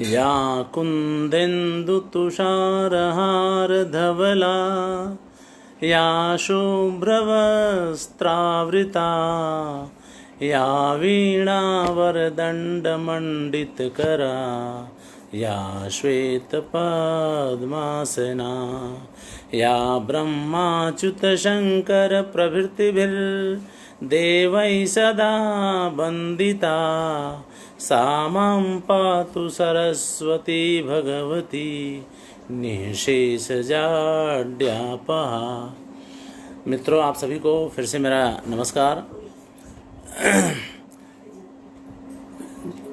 या कुन्देन्दुतुषारहारधवला या शुभ्रवस्त्रावृता या वीणावरदण्डमण्डितकरा या श्वेतपद्मासना या ब्रह्माच्युतशङ्करप्रभृतिभिर्देवैः सदा वन्दिता सा मां पातु सरस्वती भगवती निःशेषजाड्यापहा। मित्रों, आप सभी को फिर से मेरा नमस्कार।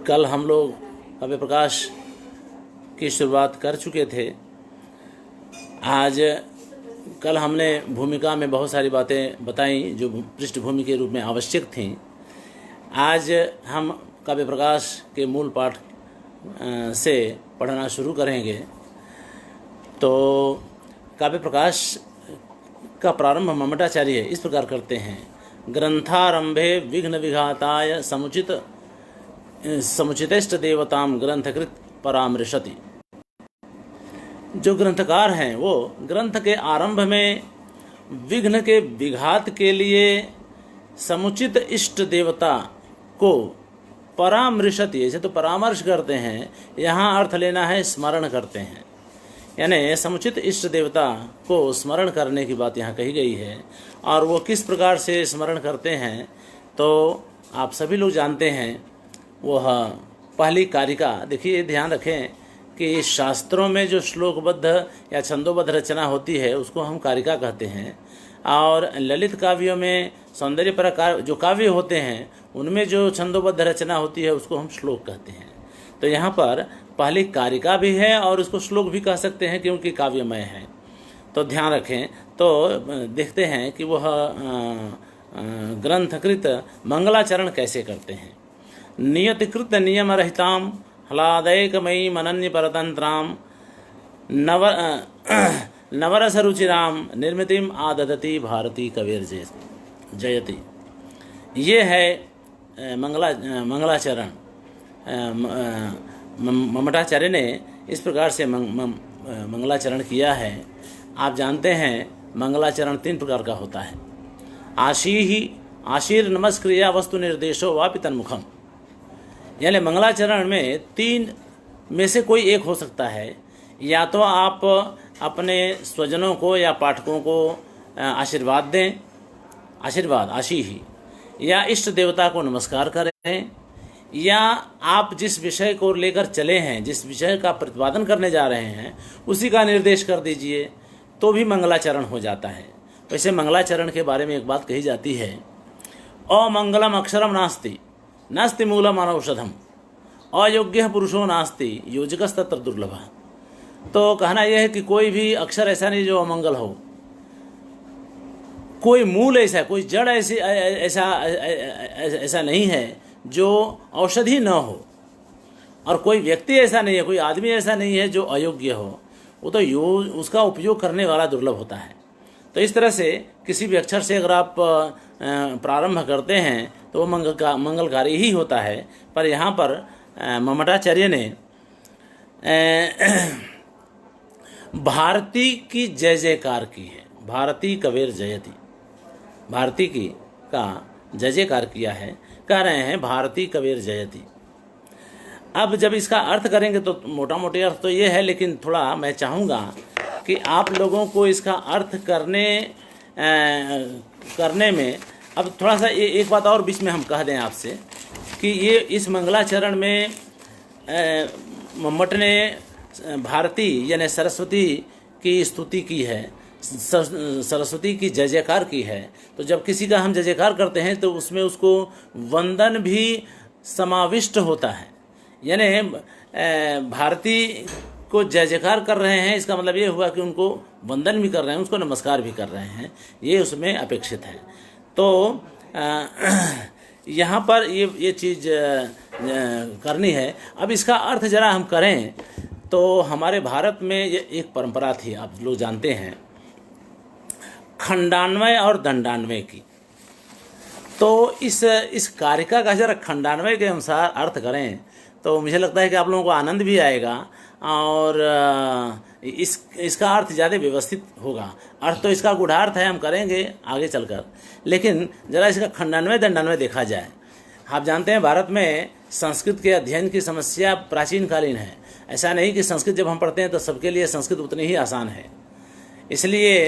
कल हम लोग काव्य प्रकाश की शुरुआत कर चुके थे। कल हमने भूमिका में बहुत सारी बातें बताई जो पृष्ठभूमि के रूप में आवश्यक थीं। आज हम काव्य प्रकाश के मूल पाठ से पढ़ना शुरू करेंगे। तो काव्य प्रकाश का प्रारंभ ममटाचार्य इस प्रकार करते हैं। ग्रंथारंभे विघ्न विघाताय समुचितेष्ट देवताम ग्रंथकृत परामृशति। जो ग्रंथकार हैं वो ग्रंथ के आरंभ में विघ्न के विघात के लिए समुचित इष्ट देवता को परामृशति, ऐसे तो परामर्श करते हैं, यहाँ अर्थ लेना है स्मरण करते हैं, यानी समुचित इष्ट देवता को स्मरण करने की बात यहाँ कही गई है। और वो किस प्रकार से स्मरण करते हैं तो आप सभी लोग जानते हैं। वह पहली कारिका, देखिए ध्यान रखें कि शास्त्रों में जो श्लोकबद्ध या छंदोबद्ध रचना होती है उसको हम कारिका कहते हैं, और ललित काव्यों में सौंदर्यपर जो काव्य होते हैं उनमें जो छंदोबद्ध रचना होती है उसको हम श्लोक कहते हैं। तो यहाँ पर पहली कारिका भी है और उसको श्लोक भी कह सकते हैं क्योंकि काव्यमय है। तो ध्यान रखें। तो देखते हैं कि वह ग्रंथकृत मंगलाचरण कैसे करते हैं। नियतिकृत नियम रहिताम ह्लादैकमयी मनन्य परतंत्राम नवरस रुचिराम निर्मितिम आददति भारती कबीर जयति। ये है मंगलाचरण। ममटाचार्य ने इस प्रकार से मंगलाचरण किया है। आप जानते हैं मंगलाचरण 3 प्रकार का होता है। आशीर नमस्क्रिया वस्तु निर्देशो वापि तन्मुखम, यानी मंगलाचरण में 3 में से कोई एक हो सकता है। या तो आप अपने स्वजनों को या पाठकों को आशीर्वाद दें, आशीर्वाद आशीही, या इष्ट देवता को नमस्कार करें, या आप जिस विषय को लेकर चले हैं, जिस विषय का प्रतिपादन करने जा रहे हैं उसी का निर्देश कर दीजिए, तो भी मंगलाचरण हो जाता है। वैसे मंगलाचरण के बारे में एक बात कही जाती है, अमंगलम अक्षरम नास्ति नास्ति मूलम अनौषधम अयोग्य पुरुषो नास्ति योजकस्तत्र दुर्लभ। तो कहना यह है कि कोई भी अक्षर ऐसा नहीं जो अमंगल हो, कोई मूल ऐसा, कोई जड़ ऐसा नहीं है जो औषधि न हो, और कोई व्यक्ति ऐसा नहीं है, कोई आदमी ऐसा नहीं है जो अयोग्य हो। वो तो उसका उपयोग करने वाला दुर्लभ होता है। तो इस तरह से किसी भी अक्षर से अगर आप प्रारंभ करते हैं तो वो मंगलकारी ही होता है। पर यहाँ पर ममटाचार्य ने भारती की जय जयकार की है। भारती कबीर जयति, भारती की का जय जयकार किया है। कह रहे हैं भारती कबीर जयति। अब जब इसका अर्थ करेंगे तो मोटा मोटी अर्थ तो ये है, लेकिन थोड़ा मैं चाहूँगा कि आप लोगों को इसका अर्थ करने में अब थोड़ा सा एक बात और बीच में हम कह दें आपसे कि ये इस मंगलाचरण में मम्मट ने भारती यानी सरस्वती की स्तुति की है, सरस्वती की जय जयकार की है। तो जब किसी का हम जय जयकार करते हैं तो उसमें उसको वंदन भी समाविष्ट होता है, यानी भारती को जय जयकार कर रहे हैं, इसका मतलब ये हुआ कि उनको वंदन भी कर रहे हैं, उसको नमस्कार भी कर रहे हैं, ये उसमें अपेक्षित है। तो यहाँ पर ये चीज़ करनी है। अब इसका अर्थ जरा हम करें तो हमारे भारत में ये एक परंपरा थी, आप लोग जानते हैं, खंडान्वय और दंडान्वय की। तो इस कारिका का जरा खंडान्वय के अनुसार अर्थ करें तो मुझे लगता है कि आप लोगों को आनंद भी आएगा और इसका अर्थ ज़्यादा व्यवस्थित होगा। अर्थ तो इसका गूढ़ार्थ है, हम करेंगे आगे चलकर, लेकिन ज़रा इसका खंडान्वय दंडान्वय देखा जाए। आप जानते हैं भारत में संस्कृत के अध्ययन की समस्या प्राचीन कालीन है। ऐसा नहीं कि संस्कृत जब हम पढ़ते हैं तो सबके लिए संस्कृत उतनी ही आसान है। इसलिए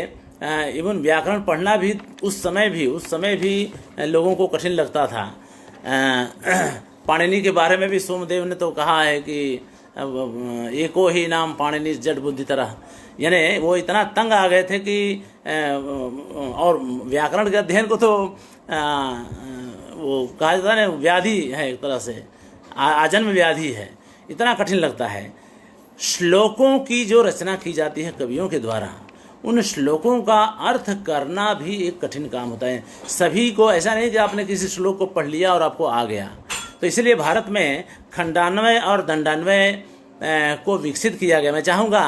इवन व्याकरण पढ़ना भी उस समय भी लोगों को कठिन लगता था। पाणिनि के बारे में भी सोमदेव ने तो कहा है कि एको ही नाम पाणिनि जड़ बुद्धि तरह, यानी वो इतना तंग आ गए थे कि और व्याकरण के अध्ययन को तो वो कहा जाता है व्याधि है, एक तरह से आजन्म व्याधि है, इतना कठिन लगता है। श्लोकों की जो रचना की जाती है कवियों के द्वारा, उन श्लोकों का अर्थ करना भी एक कठिन काम होता है। सभी को ऐसा नहीं कि आपने किसी श्लोक को पढ़ लिया और आपको आ गया। तो इसलिए भारत में खंडान्वय और दंडान्वय को विकसित किया गया। मैं चाहूँगा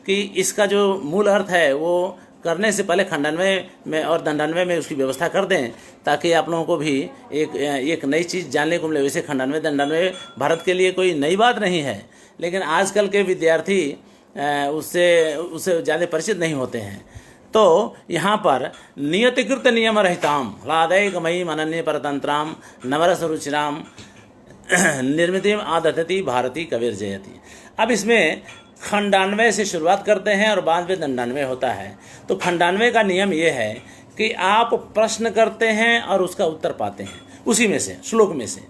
कि इसका जो मूल अर्थ है वो करने से पहले खंडान्वय में और दंडान्वय में उसकी व्यवस्था कर दें, ताकि आप लोगों को भी एक नई चीज़ जानने को मिले। वैसे खंडान्वय दंडान्वय भारत के लिए कोई नई बात नहीं है, लेकिन आजकल के विद्यार्थी उससे ज़्यादा परिचित नहीं होते हैं। तो यहाँ पर नियतिकृत नियम रहिताम ह्लादैकमयीम अनन्य परतंत्राम नवरस रुचिराम निर्मितिम आदधति भारती कविर्जयति। अब इसमें खंडान्वय से शुरुआत करते हैं और बाद में दंडान्वय होता है। तो खंडान्वय का नियम ये है कि आप प्रश्न करते हैं और उसका उत्तर पाते हैं उसी में से, श्लोक में से।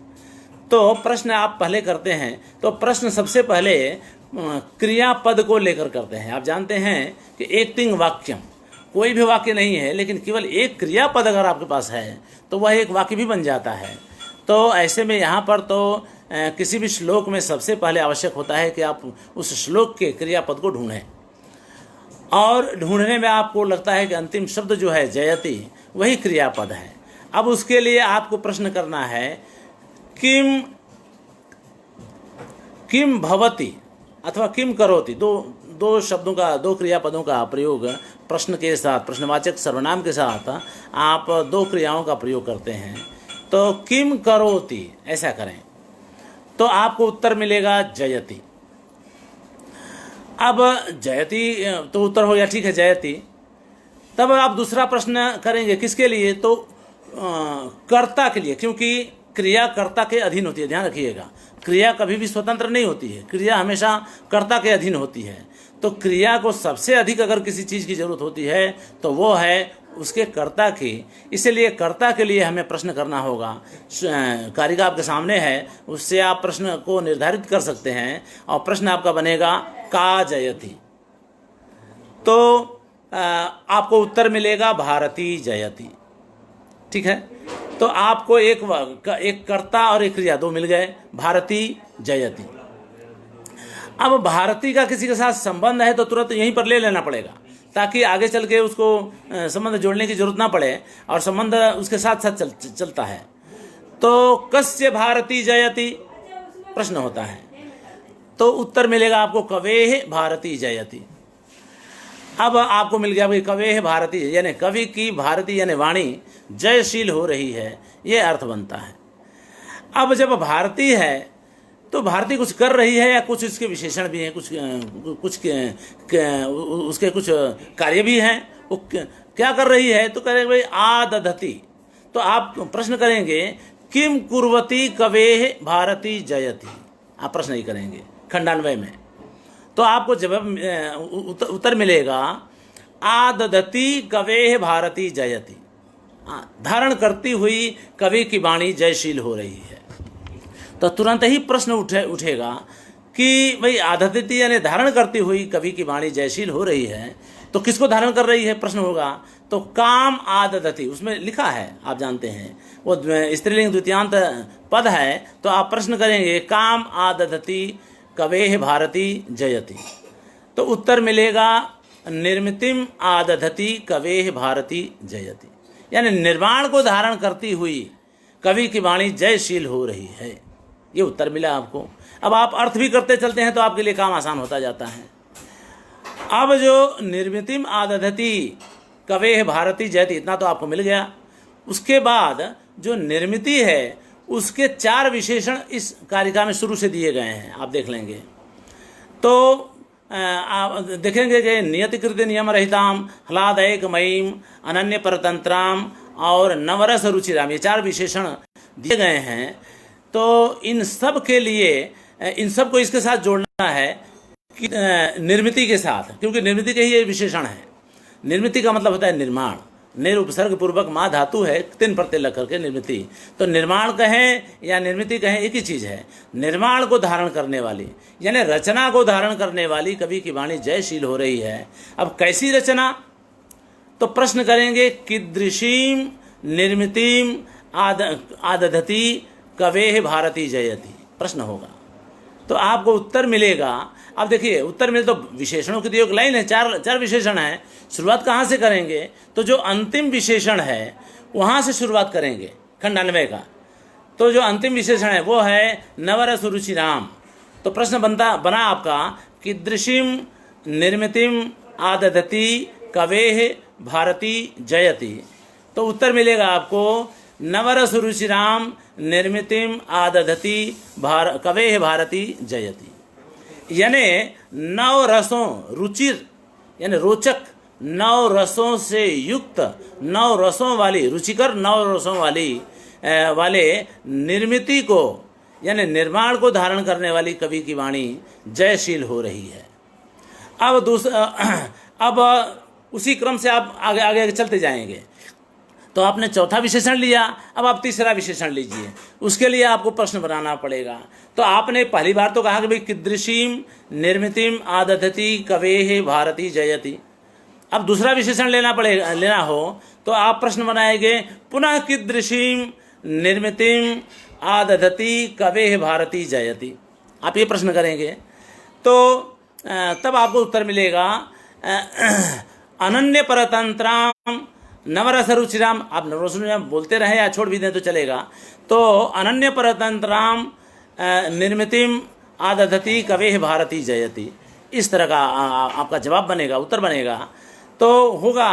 तो प्रश्न आप पहले करते हैं, तो प्रश्न सबसे पहले क्रियापद को लेकर करते हैं। आप जानते हैं कि एक्तिंग वाक्यम, कोई भी वाक्य नहीं है, लेकिन केवल एक क्रियापद अगर आपके पास है तो वह एक वाक्य भी बन जाता है। तो ऐसे में यहाँ पर तो किसी भी श्लोक में सबसे पहले आवश्यक होता है कि आप उस श्लोक के क्रियापद को ढूंढें, और ढूंढने में आपको लगता है कि अंतिम शब्द जो है जयति वही क्रियापद है। अब उसके लिए आपको प्रश्न करना है किम भवति अथवा किम करोति। दो शब्दों का, दो क्रियापदों का प्रयोग प्रश्न के साथ, प्रश्नवाचक सर्वनाम के साथ आप दो क्रियाओं का प्रयोग करते हैं। तो किम करोति ऐसा करें तो आपको उत्तर मिलेगा जयति। अब जयति तो उत्तर हो गया, ठीक है जयति। तब आप दूसरा प्रश्न करेंगे किसके लिए, तो कर्ता के लिए, क्योंकि क्रिया कर्ता के अधीन होती है। ध्यान रखिएगा, क्रिया कभी भी स्वतंत्र नहीं होती है, क्रिया हमेशा कर्ता के अधीन होती है। तो क्रिया को सबसे अधिक अगर किसी चीज़ की जरूरत होती है तो वो है उसके कर्ता की। इसलिए कर्ता के लिए हमें प्रश्न करना होगा। कारिका आपके सामने है, उससे आप प्रश्न को निर्धारित कर सकते हैं और प्रश्न आपका बनेगा का जयति। तो आपको उत्तर मिलेगा भारती जयति, ठीक है। तो आपको एक कर्ता और एक क्रिया दो मिल गए, भारती जयति। अब भारती का किसी के साथ संबंध है तो तुरंत यहीं पर ले लेना पड़ेगा, ताकि आगे चल के उसको संबंध जोड़ने की जरूरत ना पड़े, और संबंध उसके साथ साथ चलता है। तो कस्य भारती जयति प्रश्न होता है, तो उत्तर मिलेगा आपको कवेह भारती जयति। अब आपको मिल गया भाई कवेह भारती, यानी कवि की भारती यानी वाणी जयशील हो रही है, ये अर्थ बनता है। अब जब भारती है तो भारती कुछ कर रही है या कुछ इसके विशेषण भी हैं, उसके कुछ कार्य भी हैं। वो क्या कर रही है, तो करेंगे भाई आदधति। तो आप प्रश्न करेंगे किम कुर्वती कवेह भारती जयति, आप प्रश्न ही करेंगे खंडान्वय में। तो आपको जवाब उत्तर मिलेगा आदधति कवेह भारती जयति, धारण करती हुई कवि की वाणी जयशील हो रही है। तो तुरंत ही प्रश्न उठेगा कि भाई आदधति यानी धारण करती हुई कवि की वाणी जयशील हो रही है, तो किसको धारण कर रही है प्रश्न होगा। तो काम आदधति उसमें लिखा है, आप जानते हैं वो स्त्रीलिंग द्वितीयांत पद है। तो आप प्रश्न करेंगे काम आदधति कवेह भारती जयति, तो उत्तर मिलेगा निर्मितिम आदधति कवेह भारती जयति, यानी निर्वाण को धारण करती हुई कवि की वाणी जयशील हो रही है, ये उत्तर मिला आपको। अब आप अर्थ भी करते चलते हैं तो आपके लिए काम आसान होता जाता है। अब जो निर्मितिम आदधति कवेह भारती जयति, इतना तो आपको मिल गया। उसके बाद जो निर्मिति है उसके 4 विशेषण इस कारिका में शुरू से दिए गए हैं, आप देख लेंगे। तो आप देखेंगे कि नियतिकृत नियम रहिताम, ह्लादैकमयीम, अनन्य परतंत्राम और नवरस रुचिराम, ये 4 विशेषण दिए गए हैं। तो इन सब के लिए इन सब को इसके साथ जोड़ना है कि निर्मिति के साथ, क्योंकि निर्मिति के ही ये विशेषण है। निर्मिति का मतलब होता है निर्माण, निर उपसर्ग पूर्वक माँ धातु है, 3 प्रत्यय लग करके निर्मिति। तो निर्माण कहें या निर्मिति कहें एक ही चीज़ है। निर्माण को धारण करने वाली यानी रचना को धारण करने वाली कवि की वाणी जयशील हो रही है। अब कैसी रचना, तो प्रश्न करेंगे कीदृशीम निर्मितिम आदधति कवेह भारती जयति, प्रश्न होगा तो आपको उत्तर मिलेगा। अब देखिए उत्तर मिले तो विशेषणों की तो एक लाइन है, 4 विशेषण है। शुरुआत कहाँ से करेंगे, तो जो अंतिम विशेषण है वहाँ से शुरुआत करेंगे खंडान्वय का। तो जो अंतिम विशेषण है वो है नवरस रुचिराम। तो प्रश्न बना आपका कीदृशीम निर्मितिम आदधति कवेह भारती जयति। तो उत्तर मिलेगा आपको नवरस रुचिराम निर्मितिम आदधति कवेह भारती जयति। यानी 9 रसों, रुचिर यानी रोचक, 9 रसों से युक्त, 9 रसों वाली, रुचिकर 9 रसों वाले निर्मिति को यानी निर्माण को धारण करने वाली कवि की वाणी जयशील हो रही है। अब उसी क्रम से आप आगे आगे चलते जाएंगे। तो आपने चौथा विशेषण लिया, अब आप तीसरा विशेषण लीजिए। उसके लिए आपको प्रश्न बनाना पड़ेगा। तो आपने पहली बार तो कहा कि भाई कीदृशीम निर्मितिम आदधति कवेह भारती जयति। अब दूसरा विशेषण लेना हो तो आप प्रश्न बनाएंगे पुनः कीदृशीम निर्मितिम आदधति कवेह भारती जयति। आप ये प्रश्न करेंगे तो तब आपको उत्तर मिलेगा अनन्य परतंत्राम नवरस रुचिराम। आप नवरस रुचिराम बोलते रहे या छोड़ भी दें तो चलेगा। तो अनन्य परतंत्राम निर्मितिम आदधति कवेह भारती जयति, इस तरह का आपका जवाब बनेगा, उत्तर बनेगा। तो होगा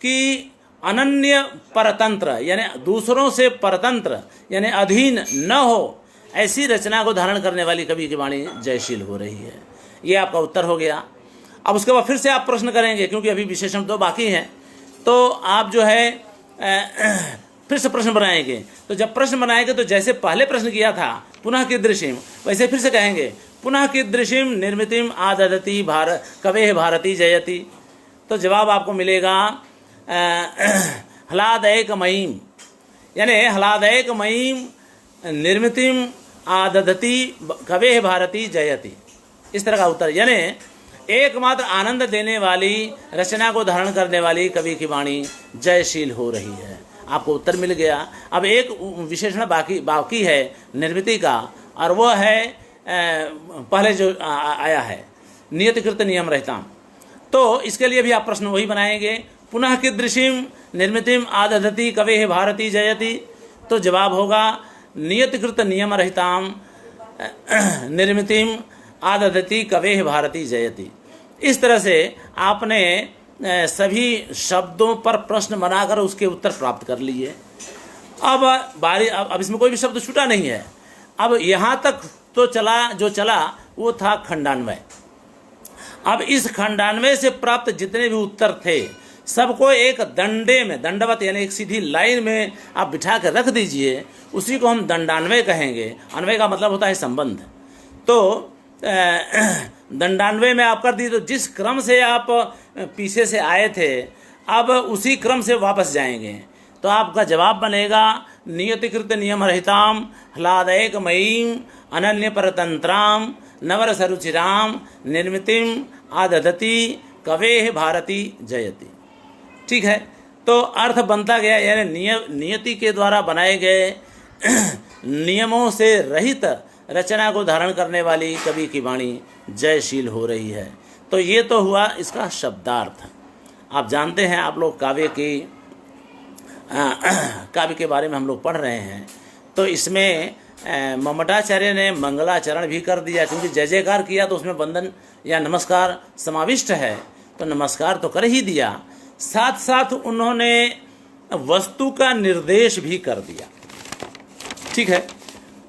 कि अनन्य परतंत्र यानी दूसरों से परतंत्र यानी अधीन न हो, ऐसी रचना को धारण करने वाली कवि की वाणी जयशील हो रही है। ये आपका उत्तर हो गया। अब उसके बाद फिर से आप प्रश्न करेंगे, क्योंकि अभी विशेषण तो बाकी हैं। तो आप जो है फिर से प्रश्न बनाएंगे। तो जब प्रश्न बनाएंगे तो जैसे पहले प्रश्न किया था पुनः कीदृशीम, वैसे फिर से कहेंगे पुनः कीदृशीम निर्मितिम आदधति कवेह भारती जयति। तो जवाब आपको मिलेगा ह्लादैकमयीम यानी ह्लादैकमयीम निर्मितिम आदधति कवेह भारती जयति, इस तरह का उत्तर। यानी एकमात्र आनंद देने वाली रचना को धारण करने वाली कवि की वाणी जयशील हो रही है। आपको उत्तर मिल गया। अब एक विशेषण बाकी है निर्मिति का, और वह है पहले जो आया है नियतिकृत नियम रहता। तो इसके लिए भी आप प्रश्न वही बनाएंगे पुनः कीदृशीम निर्मितिम आदधति कवेह भारती जयति। तो जवाब होगा नियतिकृत नियम रहताम निर्मितिम आदधति कवेह भारती जयति। इस तरह से आपने सभी शब्दों पर प्रश्न बनाकर उसके उत्तर प्राप्त कर लिए। अब इसमें कोई भी शब्द छूटा नहीं है। अब यहाँ तक तो चला वो था खंडान्वय। अब इस खंडान्वय से प्राप्त जितने भी उत्तर थे सबको एक दंडे में, दंडवत यानी एक सीधी लाइन में आप बिठा कर रख दीजिए, उसी को हम दंडान्वय कहेंगे। अन्वय का मतलब होता है संबंध। तो दंडान्वय में आप कर दी, तो जिस क्रम से आप पीछे से आए थे अब उसी क्रम से वापस जाएंगे। तो आपका जवाब बनेगा नियतिकृत नियम रहिताम ह्लादैकमयीम अनन्य परतंत्राम नवरस रुचिराम निर्मितिम आदधति कवेह भारती जयति। ठीक है, तो अर्थ बनता गया यानी नियति के द्वारा बनाए गए नियमों से रहित रचना को धारण करने वाली कवि की वाणी जयशील हो रही है। तो ये तो हुआ इसका शब्दार्थ। आप जानते हैं, आप लोग काव्य के बारे में हम लोग पढ़ रहे हैं। तो इसमें ममटाचार्य ने मंगलाचरण भी कर दिया, क्योंकि जय जयकार किया तो उसमें वंदन या नमस्कार समाविष्ट है। तो नमस्कार तो कर ही दिया, साथ साथ उन्होंने वस्तु का निर्देश भी कर दिया। ठीक है।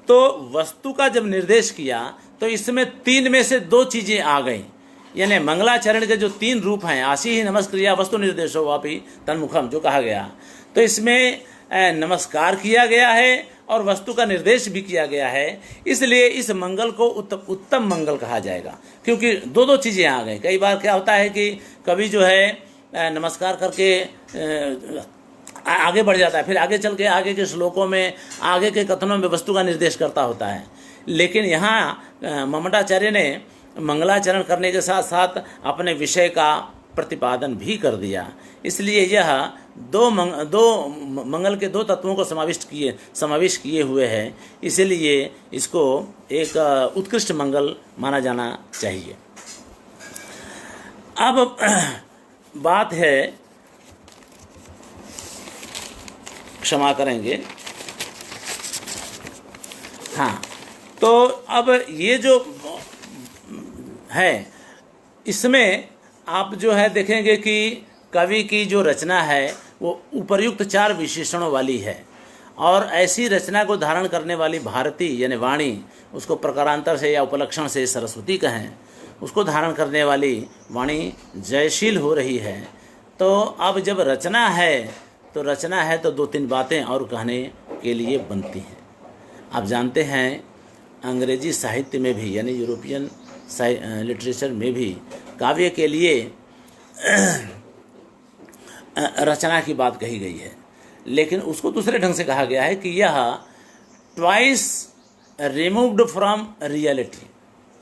तो वस्तु का जब निर्देश किया तो इसमें 3 में से 2 चीजें आ गई, यानी मंगलाचरण के जो 3 रूप हैं, आशी ही नमस्क्रिया वस्तु निर्देशो वापि तन्मुखम, जो कहा गया, तो इसमें नमस्कार किया गया है और वस्तु का निर्देश भी किया गया है। इसलिए इस मंगल को उत्तम मंगल कहा जाएगा, क्योंकि 2 चीजें आ गई। कई बार क्या होता है कि कभी जो है नमस्कार करके आगे बढ़ जाता है, फिर आगे चल के आगे के श्लोकों में, आगे के कथनों में वस्तु का निर्देश करता होता है। लेकिन यहाँ मम्मटाचार्य ने मंगलाचरण करने के साथ साथ अपने विषय का प्रतिपादन भी कर दिया। इसलिए यह दो मंगल के 2 तत्वों को समाविष्ट किए हुए है, इसलिए इसको एक उत्कृष्ट मंगल माना जाना चाहिए। अब बात है, क्षमा करेंगे, हाँ, तो अब ये जो है इसमें आप जो है देखेंगे कि कवि की जो रचना है वो उपर्युक्त 4 विशेषणों वाली है, और ऐसी रचना को धारण करने वाली भारती यानी वाणी, उसको प्रकारांतर से या उपलक्षण से सरस्वती कहें, उसको धारण करने वाली वाणी जयशील हो रही है। तो अब जब रचना है तो 2-3 बातें और कहने के लिए बनती हैं। आप जानते हैं अंग्रेजी साहित्य में भी, यानी यूरोपियन लिटरेचर में भी काव्य के लिए रचना की बात कही गई है, लेकिन उसको दूसरे ढंग से कहा गया है कि यह twice removed from reality.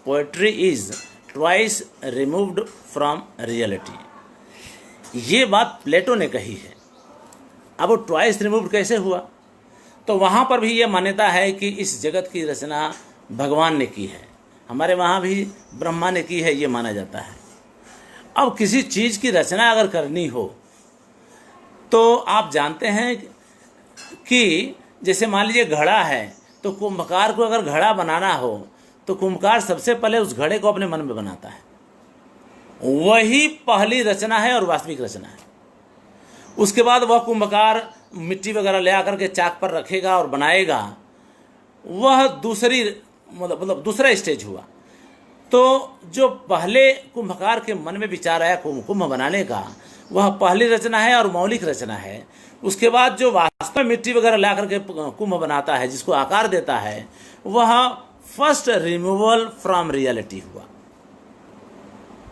Poetry is twice removed from reality. ये बात प्लेटो ने कही है। अब वो ट्वाइस रिमूव्ड कैसे हुआ? तो वहाँ पर भी ये मान्यता है कि इस जगत की रचना भगवान ने की है, हमारे वहाँ भी ब्रह्मा ने की है, ये माना जाता है। अब किसी चीज़ की रचना अगर करनी हो तो आप जानते हैं कि जैसे मान लीजिए घड़ा है, तो कुंभकार को अगर घड़ा बनाना हो तो कुंभकार सबसे पहले उस घड़े को अपने मन में बनाता है, वही पहली रचना है और वास्तविक रचना है। उसके बाद वह कुंभकार मिट्टी वगैरह ले आकर के चाक पर रखेगा और बनाएगा, वह दूसरा स्टेज हुआ। तो जो पहले कुंभकार के मन में विचार आया कुंभ बनाने का, वह पहली रचना है और मौलिक रचना है। उसके बाद जो वास्तव में मिट्टी वगैरह ला करके कुंभ बनाता है, जिसको आकार देता है, वह फर्स्ट रिमूवल फ्रॉम रियलिटी हुआ।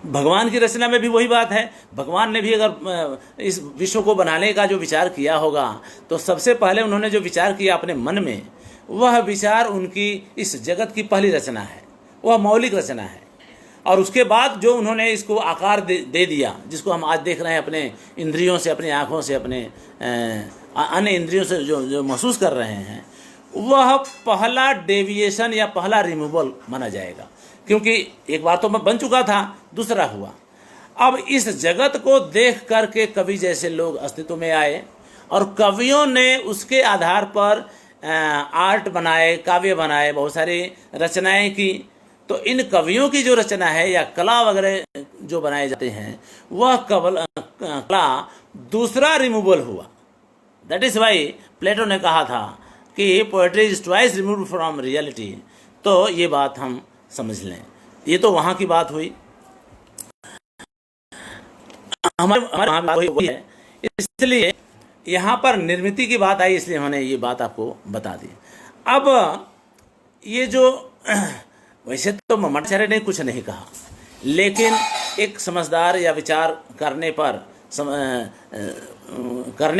भगवान की रचना में भी वही बात है। भगवान ने भी अगर इस विश्व को बनाने का जो विचार किया होगा, तो सबसे पहले उन्होंने जो विचार किया अपने मन में, वह विचार उनकी इस जगत की पहली रचना है, वह मौलिक रचना है। और उसके बाद जो उन्होंने इसको आकार दे दिया, जिसको हम आज देख रहे हैं अपने इंद्रियों से, अपनी आँखों से, अपने अन्य इंद्रियों से जो महसूस कर रहे हैं, वह पहला डेविएशन या पहला रिमूवल माना जाएगा। क्योंकि एक बार तो बन चुका था, दूसरा हुआ। अब इस जगत को देख करके कवि जैसे लोग अस्तित्व में आए, और कवियों ने उसके आधार पर आर्ट बनाए, काव्य बनाए, बहुत सारी रचनाएं की। तो इन कवियों की जो रचना है या कला वगैरह जो बनाए जाते हैं, वह कला दूसरा रिमूवल हुआ। दैट इज वाई प्लेटो ने कहा था कि poetry is twice removed from reality. तो ये बात हम समझ लें। ये तो वहाँ की बात हुई, हमारे वही है। इसलिए यहाँ पर निर्मिति की बात आई, इसलिए हमने ये बात आपको बता दी। अब ये जो वैसे तो मम्मटाचार्य ने कुछ नहीं कहा, लेकिन एक समझदार या विचार करने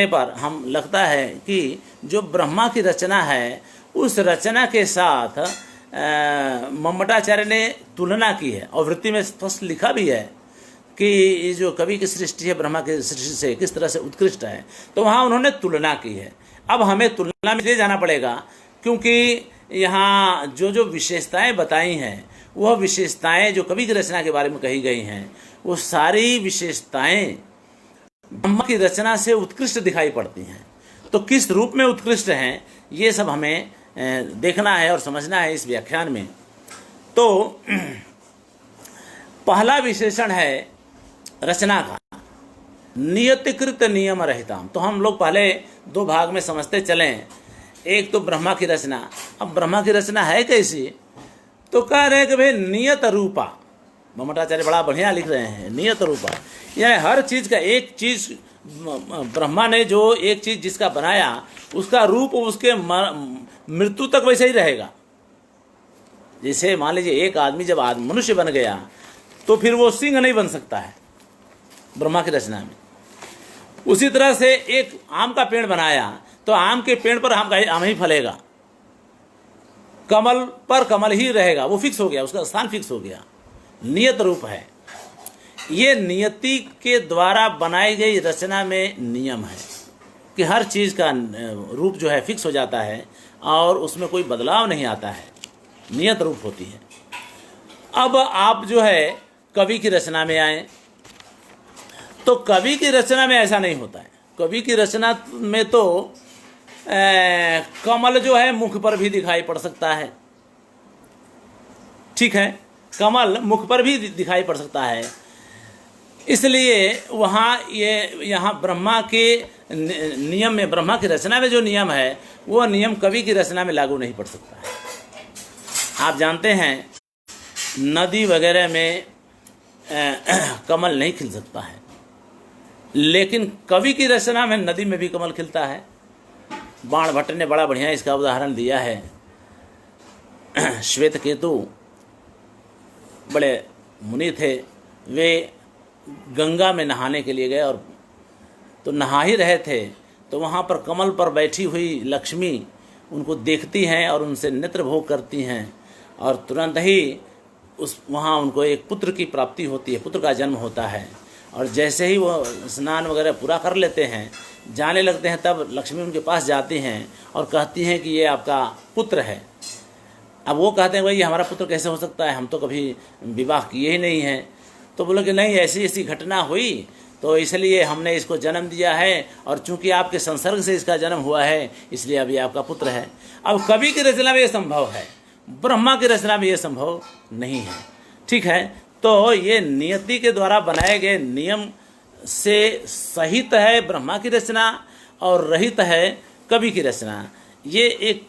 पर हम लगता है कि जो ब्रह्मा की रचना है, उस रचना के साथ मम्मटाचार्य ने तुलना की है, और वृत्ति में स्पष्ट लिखा भी है कि ये जो कवि की सृष्टि है ब्रह्मा की सृष्टि से किस तरह से उत्कृष्ट है। तो वहाँ उन्होंने तुलना की है। अब हमें तुलना में ले जाना पड़ेगा, क्योंकि यहाँ जो विशेषताएं बताई हैं, वह विशेषताएं जो कवि की रचना के बारे में कही गई हैं, वो सारी विशेषताएं ब्रह्मा की रचना से उत्कृष्ट दिखाई पड़ती हैं। तो किस रूप में उत्कृष्ट हैं, ये सब हमें देखना है और समझना है इस व्याख्यान में। तो पहला विशेषण है रचना का, नियतिकृत नियम रहता। तो हम लोग पहले 2 भाग में समझते चलें एक तो ब्रह्मा की रचना। अब ब्रह्मा की रचना है कैसी, तो कह रहे हैं कि भाई नियत रूपा, ममताचार्य बड़ा बढ़िया लिख रहे हैं, नियत रूपा, यानी हर चीज़ का एक चीज़ ब्रह्मा ने जो एक चीज़ जिसका बनाया उसका रूप उसके मृत्यु तक वैसे ही रहेगा। जैसे मान लीजिए एक आदमी जब मनुष्य बन गया तो फिर वो सिंह नहीं बन सकता है ब्रह्मा की रचना में। उसी तरह से एक आम का पेड़ बनाया तो आम के पेड़ पर आम ही फलेगा, कमल पर कमल ही रहेगा, वो फिक्स हो गया, उसका स्थान फिक्स हो गया, नियत रूप है। ये नियति के द्वारा बनाई गई रचना में नियम है कि हर चीज़ का रूप जो है फिक्स हो जाता है और उसमें कोई बदलाव नहीं आता है, नियत रूप होती है। अब आप जो है कवि की रचना में आए तो कवि की रचना में ऐसा नहीं होता है। कवि की रचना में तो कमल जो है मुख पर भी दिखाई पड़ सकता है, ठीक है, कमल मुख पर भी दिखाई पड़ सकता है। इसलिए यहाँ ब्रह्मा के नियम में, ब्रह्मा की रचना में जो नियम है वो नियम कवि की रचना में लागू नहीं पड़ सकता है। आप जानते हैं नदी वगैरह में कमल नहीं खिल सकता है, लेकिन कवि की रचना में नदी में भी कमल खिलता है। बाण भट्ट ने बड़ा बढ़िया इसका उदाहरण दिया है। श्वेत केतु बड़े मुनि थे, वे गंगा में नहाने के लिए गए और तो नहा ही रहे थे तो वहाँ पर कमल पर बैठी हुई लक्ष्मी उनको देखती हैं और उनसे नेत्र भोग करती हैं और तुरंत ही वहाँ उनको एक पुत्र की प्राप्ति होती है, पुत्र का जन्म होता है। और जैसे ही वो स्नान वगैरह पूरा कर लेते हैं, जाने लगते हैं, तब लक्ष्मी उनके पास जाती हैं और कहती हैं कि ये आपका पुत्र है। अब वो कहते हैं भाई ये हमारा पुत्र कैसे हो सकता है, हम तो कभी विवाह किए ही नहीं हैं। तो बोले कि नहीं, ऐसी ऐसी घटना हुई तो इसलिए हमने इसको जन्म दिया है और चूंकि आपके संसर्ग से इसका जन्म हुआ है इसलिए अभी आपका पुत्र है। अब कवि की रचना में ये संभव है, ब्रह्मा की रचना में ये संभव नहीं है, ठीक है। तो ये नियति के द्वारा बनाए गए नियम से सहित है ब्रह्मा की रचना और रहित है कवि की रचना। ये एक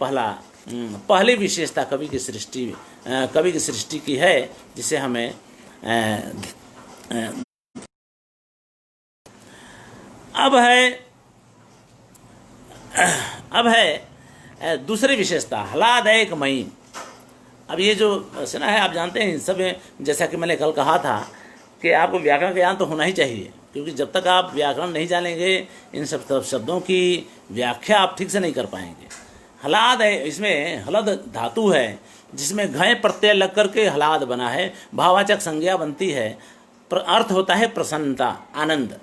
पहली विशेषता कवि की सृष्टि की है जिसे हमें अब है दूसरी विशेषता ह्लादैक मयी। अब ये जो रचना है आप जानते हैं, इन सब में जैसा कि मैंने कल कहा था कि आपको व्याकरण का ज्ञान तो होना ही चाहिए, क्योंकि जब तक आप व्याकरण नहीं जानेंगे इन सब शब्दों की व्याख्या आप ठीक से नहीं कर पाएंगे। ह्लाद है, इसमें हलद धातु है जिसमें घय प्रत्यय लग करके ह्लाद बना है, भाववाचक संज्ञा बनती है, अर्थ होता है प्रसन्नता, आनंद।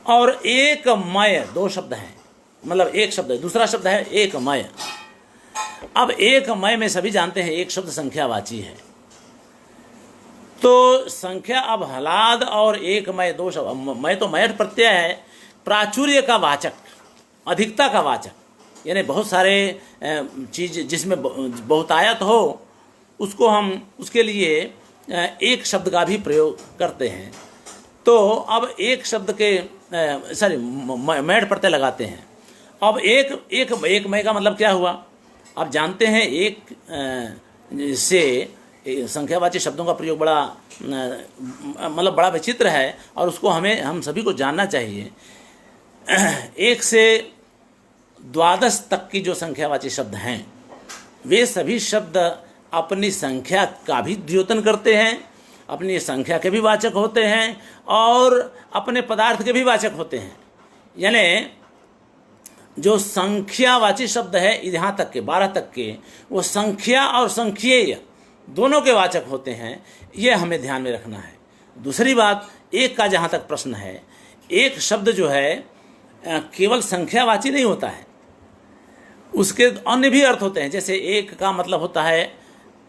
और एक मय, दो शब्द हैं, मतलब एक शब्द है, दूसरा शब्द है एक मय। अब एक मय में सभी जानते हैं एक शब्द संख्यावाची है, तो संख्या, अब ह्लाद और एक मय दो शब्द, मय तो मयट प्रत्यय है, प्राचुर्य का वाचक, अधिकता का वाचक, यानी बहुत सारे चीज़ जिसमें बहुतायत हो उसको हम उसके लिए एक शब्द का भी प्रयोग करते हैं। तो अब एक शब्द के मैट प्रत्यय लगाते हैं। अब एक मय का मतलब क्या हुआ, आप जानते हैं एक से संख्यावाची शब्दों का प्रयोग बड़ा मतलब बड़ा विचित्र है और उसको हम सभी को जानना चाहिए। एक से 12 तक की जो संख्यावाची शब्द हैं वे सभी शब्द अपनी संख्या का भी द्योतन करते हैं, अपनी संख्या के भी वाचक होते हैं और अपने पदार्थ के भी वाचक होते हैं। यानी जो संख्यावाची शब्द है यहाँ तक के 12 तक के, वो संख्या और संख्येय दोनों के वाचक होते हैं, ये हमें ध्यान में रखना है। दूसरी बात, एक का जहाँ तक प्रश्न है, एक शब्द जो है केवल संख्यावाची नहीं होता है, उसके अन्य भी अर्थ होते हैं। जैसे एक का मतलब होता है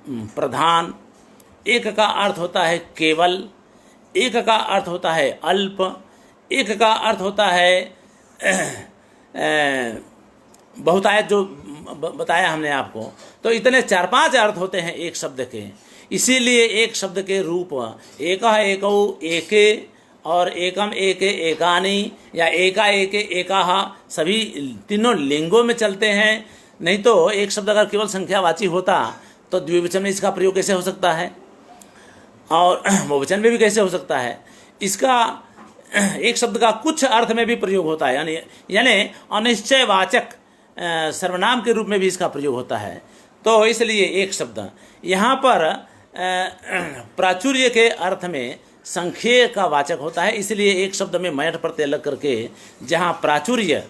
प्रधान, एक का अर्थ होता है केवल, एक का अर्थ होता है अल्प, एक का अर्थ होता है बहुतायत, जो बताया हमने आपको। तो इतने 4-5 अर्थ होते हैं एक शब्द के। इसीलिए एक शब्द के रूप एक एकौ एके और एकम एके एकानी या एका एके एकाह सभी तीनों लिंगों में चलते हैं। नहीं तो एक शब्द अगर केवल संख्यावाची होता तो द्विवचन में इसका प्रयोग कैसे हो सकता है और बहुवचन में भी कैसे हो सकता है। इसका एक शब्द का कुछ अर्थ में भी प्रयोग होता है, यानी अनिश्चयवाचक सर्वनाम के रूप में भी इसका प्रयोग होता है। तो इसलिए एक शब्द यहाँ पर प्राचुर्य के अर्थ में संख्येय का वाचक होता है, इसलिए एक शब्द में मयठ प्रत्यय लग करके जहाँ प्राचुर्य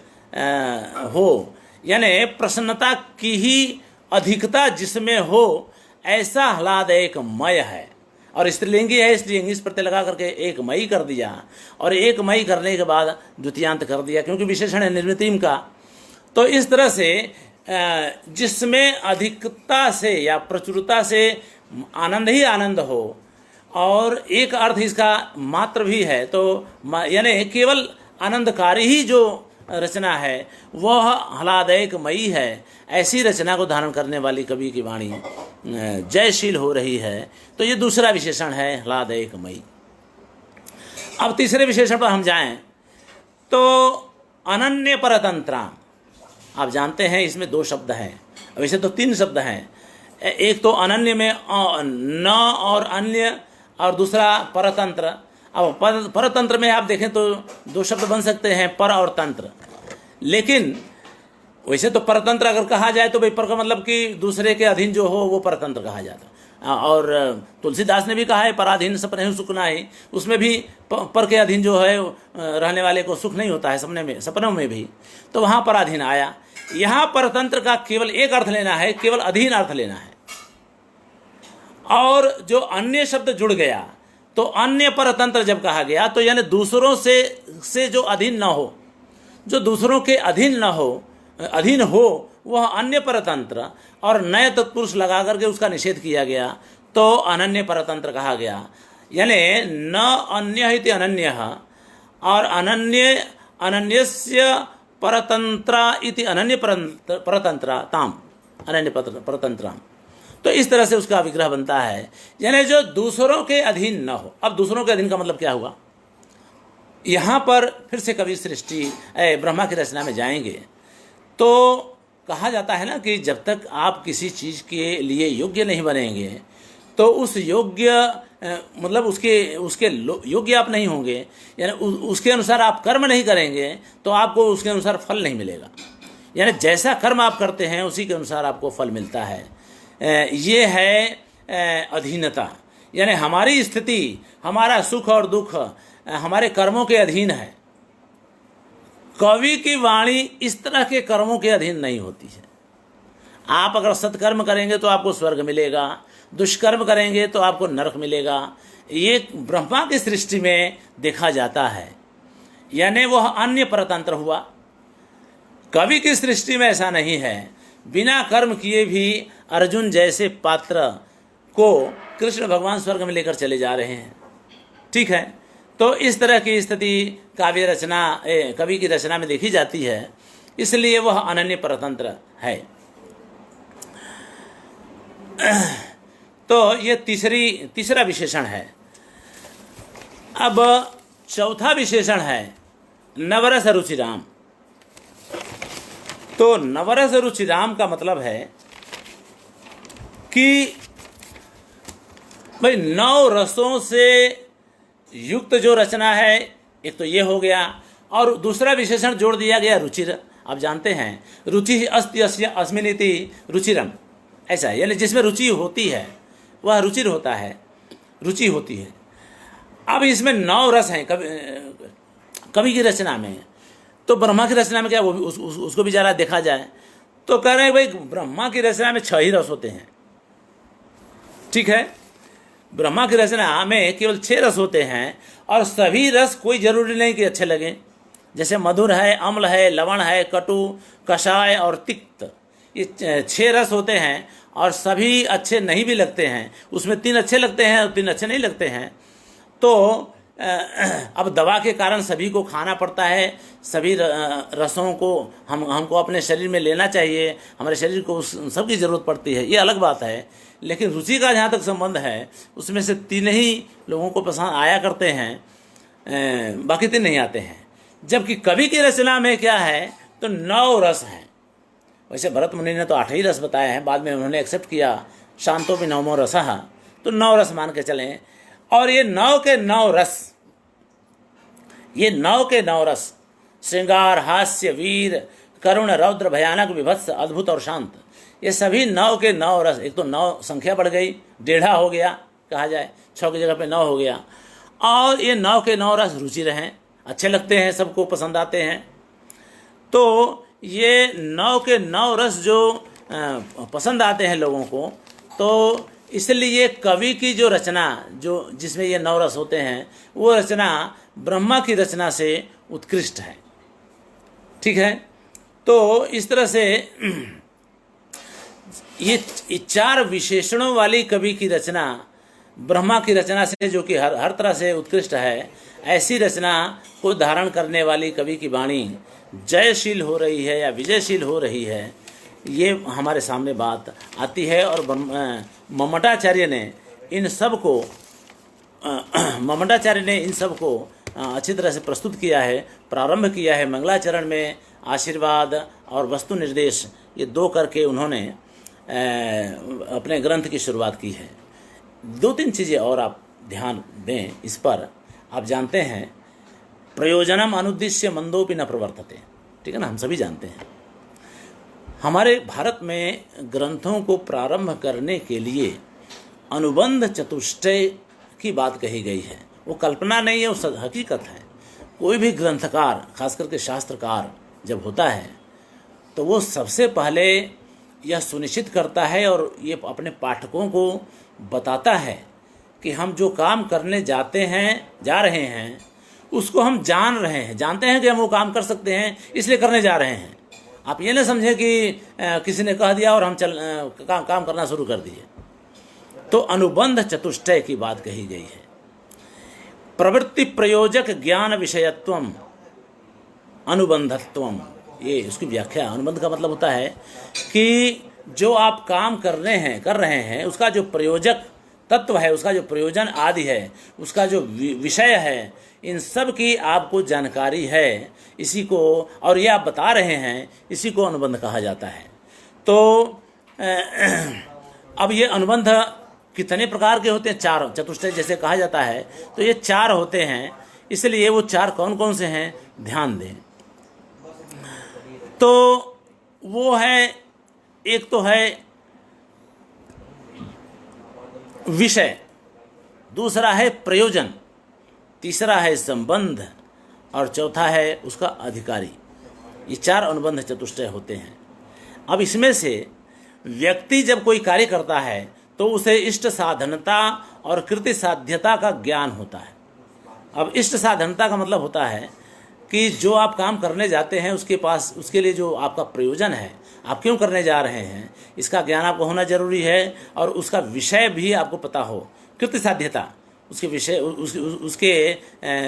हो यानी प्रसन्नता की ही अधिकता जिसमें हो ऐसा ह्लाद एक मय है और स्त्रीलिंगी है, इसलिए इंग्लिश प्रत्यय लगा करके एक मई कर दिया और एक मई करने के बाद द्वितीयांत कर दिया क्योंकि विशेषण है निर्मितिम का। तो इस तरह से जिसमें अधिकता से या प्रचुरता से आनंद ही आनंद हो और एक अर्थ इसका मात्र भी है, तो यानी केवल आनंदकारी ही जो रचना है वह ह्लादैक मई है। ऐसी रचना को धारण करने वाली कवि की वाणी जयशील हो रही है। तो ये दूसरा विशेषण है ह्लादैक मई। अब तीसरे विशेषण पर हम जाएं तो अनन्य परतंत्रा। आप जानते हैं इसमें दो शब्द हैं, वैसे तो तीन शब्द हैं। एक तो अनन्य में न और अन्य और दूसरा परतंत्र। अब परतंत्र में आप देखें तो दो शब्द बन सकते हैं, पर और तंत्र। लेकिन वैसे तो परतंत्र अगर कहा जाए तो भाई पर का मतलब कि दूसरे के अधीन जो हो वो परतंत्र कहा जाता। और तुलसीदास ने भी कहा है पराधीन सपने सुख नाही, उसमें भी पर के अधीन जो है रहने वाले को सुख नहीं होता है सपनों में भी, तो वहाँ पराधीन आया। यहाँ परतंत्र का केवल एक अर्थ लेना है, केवल अधीन अर्थ लेना है। और जो अन्य शब्द जुड़ गया तो अन्य परतंत्र जब कहा गया तो यानी दूसरों से जो अधीन न हो, जो दूसरों के अधीन हो वह अन्य परतंत्र, और नए तत्पुरुष लगा करके उसका निषेध किया गया तो अनन्य परतंत्र कहा गया। यानी न अन्य इति अनन्य और अनन्यस्य परतंत्रा इति अनन्य परतंत्राताम अनन्य परतंत्राम। तो इस तरह से उसका विग्रह बनता है, यानी जो दूसरों के अधीन न हो। अब दूसरों के अधीन का मतलब क्या हुआ, यहाँ पर फिर से कवि सृष्टि ब्रह्मा की रचना में जाएंगे तो कहा जाता है ना कि जब तक आप किसी चीज़ के लिए योग्य नहीं बनेंगे तो उस योग्य मतलब उसके योग्य आप नहीं होंगे, यानी उसके अनुसार आप कर्म नहीं करेंगे तो आपको उसके अनुसार फल नहीं मिलेगा। यानी जैसा कर्म आप करते हैं उसी के अनुसार आपको फल मिलता है। ये है अधीनता, यानी हमारी स्थिति, हमारा सुख और दुख हमारे कर्मों के अधीन है। कवि की वाणी इस तरह के कर्मों के अधीन नहीं होती है। आप अगर सत्कर्म करेंगे तो आपको स्वर्ग मिलेगा, दुष्कर्म करेंगे तो आपको नरक मिलेगा। ये ब्रह्मा की सृष्टि में देखा जाता है, यानी वह अन्य परतंत्र हुआ। कवि की सृष्टि में ऐसा नहीं है। बिना कर्म किए भी अर्जुन जैसे पात्र को कृष्ण भगवान स्वर्ग में लेकर चले जा रहे हैं। ठीक है, तो इस तरह की स्थिति काव्य रचना कवि की रचना में देखी जाती है, इसलिए वह अनन्य परतंत्र है। तो ये तीसरा विशेषण है। अब चौथा विशेषण है नवरस रुचिराम। तो नवरस रुचिराम का मतलब है कि भाई 9 रसों से युक्त जो रचना है, एक तो ये हो गया, और दूसरा विशेषण जोड़ दिया गया रुचिर। आप जानते हैं रुचि अस्ति अस्मिन् इति रुचिरम, ऐसा है, यानी जिसमें रुचि होती है वह रुचिर होता है, रुचि होती है। अब इसमें 9 रस हैं कवि की रचना में, तो ब्रह्मा की रचना में क्या वो उसको भी जरा देखा जाए तो कह रहे हैं भाई ब्रह्मा की रचना में 6 ही रस होते हैं। ठीक है, ब्रह्मा की रचना में केवल 6 रस होते हैं, और सभी रस कोई जरूरी नहीं कि अच्छे लगें। जैसे मधुर है, अम्ल है, लवण है, कटु, कषाय और तिक्त, ये 6 रस होते हैं और सभी अच्छे नहीं भी लगते हैं। उसमें 3 अच्छे लगते हैं और 3 अच्छे नहीं लगते हैं। तो अब दवा के कारण सभी को खाना पड़ता है, सभी रसों को हमको अपने शरीर में लेना चाहिए, हमारे शरीर को सबकी ज़रूरत पड़ती है, ये अलग बात है। लेकिन रुचि का जहाँ तक संबंध है उसमें से 3 ही लोगों को पसंद आया करते हैं, बाकी 3 नहीं आते हैं। जबकि कवि की रचना में क्या है, तो 9 रस हैं। वैसे भरत मुनि ने तो 8 ही रस बताए हैं, बाद में उन्होंने एक्सेप्ट किया शांतो भी 9मो रसः, तो 9 रस मान के चलें। और ये 9 के 9 रस, ये 9 के 9 रस, श्रृंगार, हास्य, वीर, करुण, रौद्र, भयानक, विभत्स, अद्भुत और शांत, ये सभी 9 के 9 रस। एक तो 9 संख्या बढ़ गई, 1.5 हो गया कहा जाए, 6 की जगह पे 9 हो गया। और ये 9 के 9 रस रुचिर हैं, अच्छे लगते हैं, सबको पसंद आते हैं। तो ये 9 के 9 रस जो पसंद आते हैं लोगों को, तो इसलिए कवि की जो रचना, जो जिसमें ये 9 रस होते हैं, वो रचना ब्रह्मा की रचना से उत्कृष्ट है। ठीक है, तो इस तरह से ये 4 विशेषणों वाली कवि की रचना ब्रह्मा की रचना से, जो कि हर तरह से उत्कृष्ट है, ऐसी रचना को धारण करने वाली कवि की वाणी जयशील हो रही है या विजयशील हो रही है, ये हमारे सामने बात आती है। और मम्मटाचार्य ने इन सब को अच्छी तरह से प्रस्तुत किया है, प्रारंभ किया है। मंगलाचरण में आशीर्वाद और वस्तु निर्देश, ये 2 करके उन्होंने अपने ग्रंथ की शुरुआत की है। 2-3 चीज़ें और आप ध्यान दें इस पर। आप जानते हैं, प्रयोजनम अनुद्दिश्य मंदोपि न प्रवर्तते, ठीक है ना, हम सभी जानते हैं। हमारे भारत में ग्रंथों को प्रारंभ करने के लिए अनुबंध चतुष्टय की बात कही गई है। वो कल्पना नहीं है, वो हकीकत है। कोई भी ग्रंथकार, खास करके शास्त्रकार जब होता है, तो वो सबसे पहले यह सुनिश्चित करता है और ये अपने पाठकों को बताता है कि हम जो काम करने जा रहे हैं उसको हम जानते हैं कि हम वो काम कर सकते हैं, इसलिए करने जा रहे हैं। आप ये ना समझें कि किसी ने कह दिया और हम काम करना शुरू कर दिए। तो अनुबंध चतुष्टय की बात कही गई है। प्रवृत्ति प्रयोजक ज्ञान विषयत्वम अनुबंधत्वम, ये उसकी व्याख्या। अनुबंध का मतलब होता है कि जो आप काम कर रहे हैं उसका जो प्रयोजक तत्व है, उसका जो प्रयोजन आदि है, उसका जो विषय है, इन सब की आपको जानकारी है, इसी को, और ये आप बता रहे हैं, इसी को अनुबंध कहा जाता है। तो अब ये अनुबंध कितने प्रकार के होते हैं? 4, चतुष्टय जैसे कहा जाता है, तो ये 4 होते हैं। इसलिए वो 4 कौन कौन से हैं, ध्यान दें। तो वो है, एक तो है विषय, दूसरा है प्रयोजन, तीसरा है संबंध, और चौथा है उसका अधिकारी। ये 4 अनुबंध चतुष्टय होते हैं। अब इसमें से व्यक्ति जब कोई कार्य करता है तो उसे इष्ट साधनता और कृति साध्यता का ज्ञान होता है। अब इष्ट साधनता का मतलब होता है कि जो आप काम करने जाते हैं उसके लिए जो आपका प्रयोजन है, आप क्यों करने जा रहे हैं, इसका ज्ञान आपको होना जरूरी है, और उसका विषय भी आपको पता हो। कृति साध्यता, उसके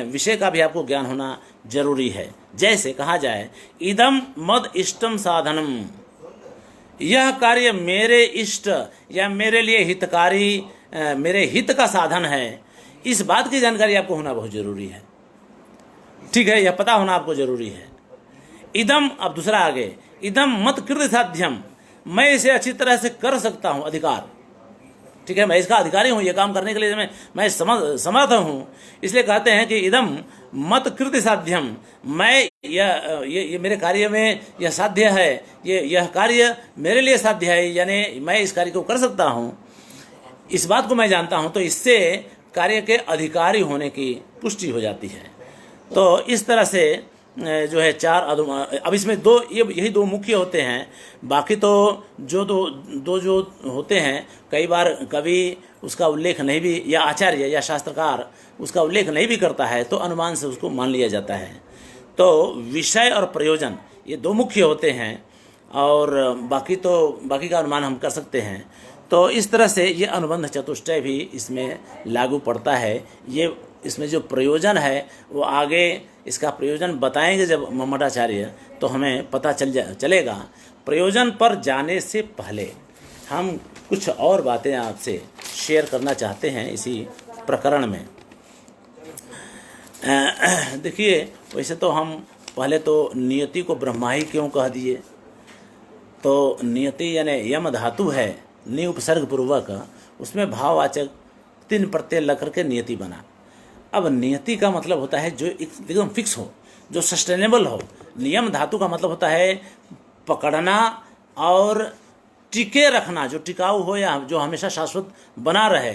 विषय का भी आपको ज्ञान होना जरूरी है। जैसे कहा जाए, इदम मद इष्टम साधनम, यह कार्य मेरे इष्ट या मेरे लिए हितकारी, मेरे हित का साधन है, इस बात की जानकारी आपको होना बहुत जरूरी है। ठीक है, यह पता होना आपको जरूरी है। इदम, अब दूसरा आगे, इदम मत कृत साध्यम, मैं इसे अच्छी तरह से कर सकता हूं, अधिकार, ठीक है, मैं इसका अधिकारी हूं, यह काम करने के लिए मैं समर्थ हूं। इसलिए कहते हैं कि इदम मत कृत साध्यम, मैं ये मेरे कार्य में यह साध्य है, यह कार्य मेरे लिए साध्य है, यानी मैं इस कार्य को कर सकता हूं, इस बात को मैं जानता हूं। तो इससे कार्य के अधिकारी होने की पुष्टि हो जाती है। तो इस तरह से जो है 4, अब इसमें यही 2 मुख्य होते हैं। बाकी तो जो दो जो होते हैं, कई बार कवि उसका उल्लेख नहीं भी, या आचार्य या शास्त्रकार उसका उल्लेख नहीं भी करता है, तो अनुमान से उसको मान लिया जाता है। तो विषय और प्रयोजन ये 2 मुख्य होते हैं, और बाकी का अनुमान हम कर सकते हैं। तो इस तरह से ये अनुबंध चतुष्टय भी इसमें लागू पड़ता है। ये इसमें जो प्रयोजन है वो आगे इसका प्रयोजन बताएंगे जब मम्मटाचार्य, तो हमें पता चलेगा। प्रयोजन पर जाने से पहले हम कुछ और बातें आपसे शेयर करना चाहते हैं इसी प्रकरण में। देखिए, वैसे तो हम पहले तो नियति को ब्रह्मा ही क्यों कह दिए, तो नियति यानी यम धातु है, नि उपसर्ग पूर्वक, उसमें भाववाचक 3 प्रत्यय लग करके नियति बना। अब नियति का मतलब होता है जो एकदम फिक्स हो, जो सस्टेनेबल हो। नियम धातु का मतलब होता है पकड़ना और टिके रखना, जो टिकाऊ हो या जो हमेशा शाश्वत बना रहे।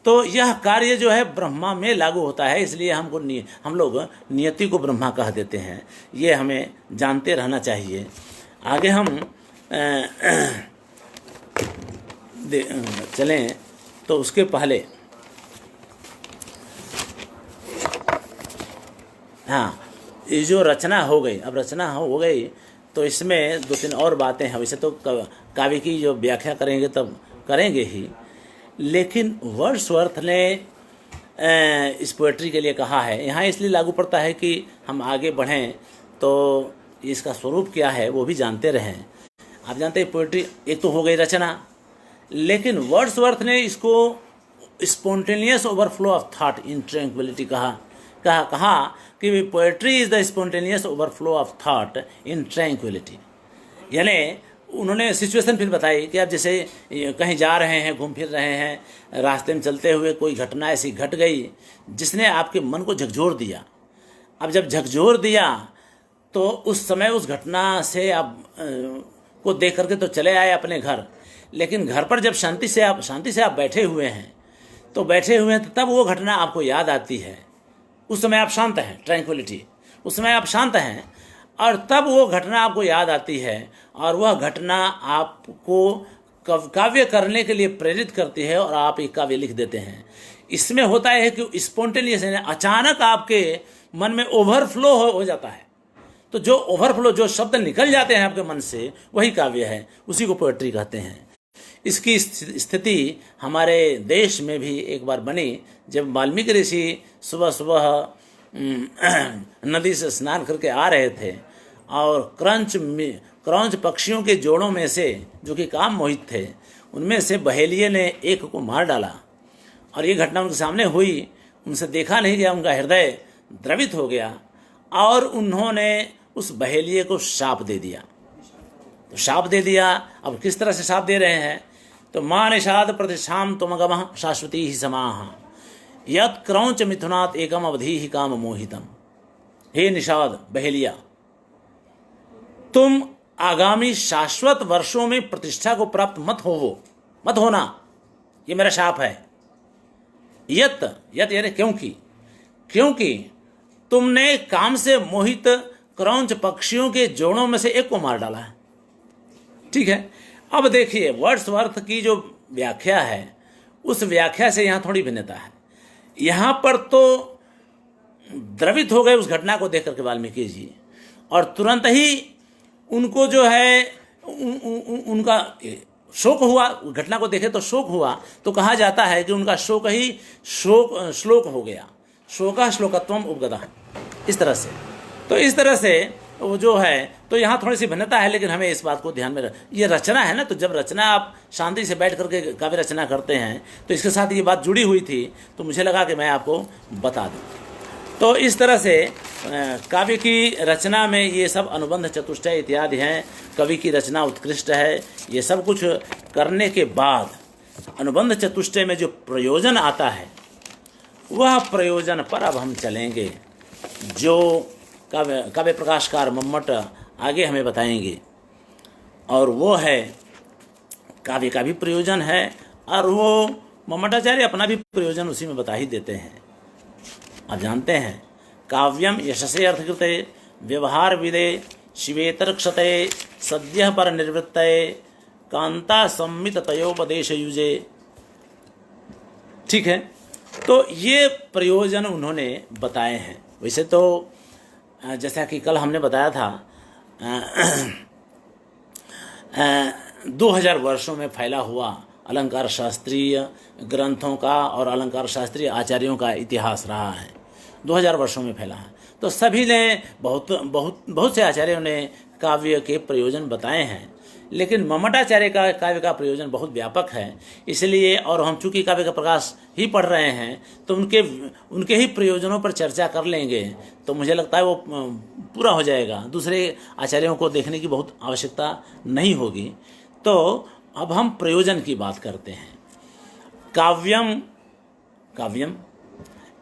तो यह कार्य जो है ब्रह्मा में लागू होता है, इसलिए हम लोग नियति को ब्रह्मा कह देते हैं। ये हमें जानते रहना चाहिए। आगे हम चलें तो उसके पहले हाँ, ये जो रचना हो गई, अब रचना हो गई तो इसमें 2-3 और बातें हैं। वैसे तो काव्य की जो व्याख्या करेंगे तब करेंगे ही, लेकिन वर्ड्सवर्थ ने इस पोएट्री के लिए कहा है, यहाँ इसलिए लागू पड़ता है कि हम आगे बढ़ें तो इसका स्वरूप क्या है वो भी जानते रहें। आप जानते हैं पोएट्री एक तो हो गई रचना, लेकिन वर्ड्सवर्थ ने इसको spontaneous overflow of thought in tranquillity कहा कि poetry is the spontaneous overflow of thought in tranquillity. यानी उन्होंने सिचुएशन फिर बताई कि आप जैसे कहीं जा रहे हैं, घूम फिर रहे हैं, रास्ते में चलते हुए कोई घटना ऐसी घट गई जिसने आपके मन को झकझोर दिया। अब जब झकझोर दिया तो उस समय उस घटना से आप को देख करके तो चले आए अपने घर, लेकिन घर पर जब शांति से आप बैठे हुए हैं तो तब वो घटना आपको याद आती है। उस समय आप शांत हैं, ट्रैंक्विलिटी, उस समय आप शांत हैं और तब वो घटना आपको याद आती है और वह घटना आपको काव्य करने के लिए प्रेरित करती है और आप एक काव्य लिख देते हैं। इसमें होता है कि स्पॉन्टेनियस अचानक आपके मन में ओवरफ्लो हो जाता है। तो जो ओवरफ्लो, जो शब्द निकल जाते हैं आपके मन से, वही काव्य है, उसी को पोएट्री कहते हैं। इसकी स्थिति हमारे देश में भी एक बार बनी जब वाल्मीकि ऋषि सुबह सुबह नदी से स्नान करके आ रहे थे और क्रौंच पक्षियों के जोड़ों में से, जो कि काम मोहित थे, उनमें से बहेलिये ने एक को मार डाला और ये घटना उनके सामने हुई। उनसे देखा नहीं गया, उनका हृदय द्रवित हो गया और उन्होंने उस बहेलिये को शाप दे दिया। तो शाप दे दिया, अब किस तरह से शाप दे रहे हैं, तो मां निषाद प्रतिष्ठाम तुमगम शाश्वती ही समाह यत क्रौंच मिथुनात् एकम अवधि ही काम मोहितम। हे निषाद, बहेलिया, तुम आगामी शाश्वत वर्षों में प्रतिष्ठा को प्राप्त मत होना, ये मेरा शाप है। यत यानी क्योंकि तुमने काम से मोहित क्रौंच पक्षियों के जोड़ों में से एक को मार डाला है। ठीक है, अब देखिए वर्ड्सवर्थ की जो व्याख्या है उस व्याख्या से यहाँ थोड़ी भिन्नता है। यहाँ पर तो द्रवित हो गए उस घटना को देख करके वाल्मीकि जी, और तुरंत ही उनको जो है उनका शोक हुआ, घटना को देखे तो शोक हुआ। तो कहा जाता है कि उनका शोक ही श्लोक हो गया, शोका श्लोकत्वम उपगता, इस तरह से। तो इस तरह से वो जो है, तो यहाँ थोड़ी सी भिन्नता है, लेकिन हमें इस बात को ध्यान में ये रचना है ना, तो जब रचना आप शांति से बैठ करके काव्य रचना करते हैं तो इसके साथ ये बात जुड़ी हुई थी, तो मुझे लगा कि मैं आपको बता दूं। तो इस तरह से काव्य की रचना में ये सब अनुबंध, चतुष्टय इत्यादि हैं। कवि की रचना उत्कृष्ट है। ये सब कुछ करने के बाद अनुबंध चतुष्टय में जो प्रयोजन आता है, वह प्रयोजन पर अब हम चलेंगे, जो काव्य प्रकाशकार मम्मट आगे हमें बताएंगे। और वो है काव्य का भी प्रयोजन है, और वो मम्मटाचार्य अपना भी प्रयोजन उसी में बता ही देते हैं। आप जानते हैं, काव्यम यशसे अर्थकृते व्यवहार विदे शिवेतर क्षते सद्य पर निर्वृत्तये कांता सम्मित तयोपदेश युजे। ठीक है, तो ये प्रयोजन उन्होंने बताए हैं। वैसे तो जैसा कि कल हमने बताया था 2000 वर्षों में फैला हुआ अलंकार शास्त्रीय ग्रंथों का और अलंकार शास्त्रीय आचार्यों का इतिहास रहा है। 2000 वर्षों में फैला है। तो सभी ने बहुत से आचार्यों ने काव्य के प्रयोजन बताए हैं। लेकिन ममटाचार्य का काव्य का प्रयोजन बहुत व्यापक है, इसलिए और हम चूंकि काव्य का प्रकाश ही पढ़ रहे हैं तो उनके ही प्रयोजनों पर चर्चा कर लेंगे तो मुझे लगता है वो पूरा हो जाएगा, दूसरे आचार्यों को देखने की बहुत आवश्यकता नहीं होगी। तो अब हम प्रयोजन की बात करते हैं। काव्यम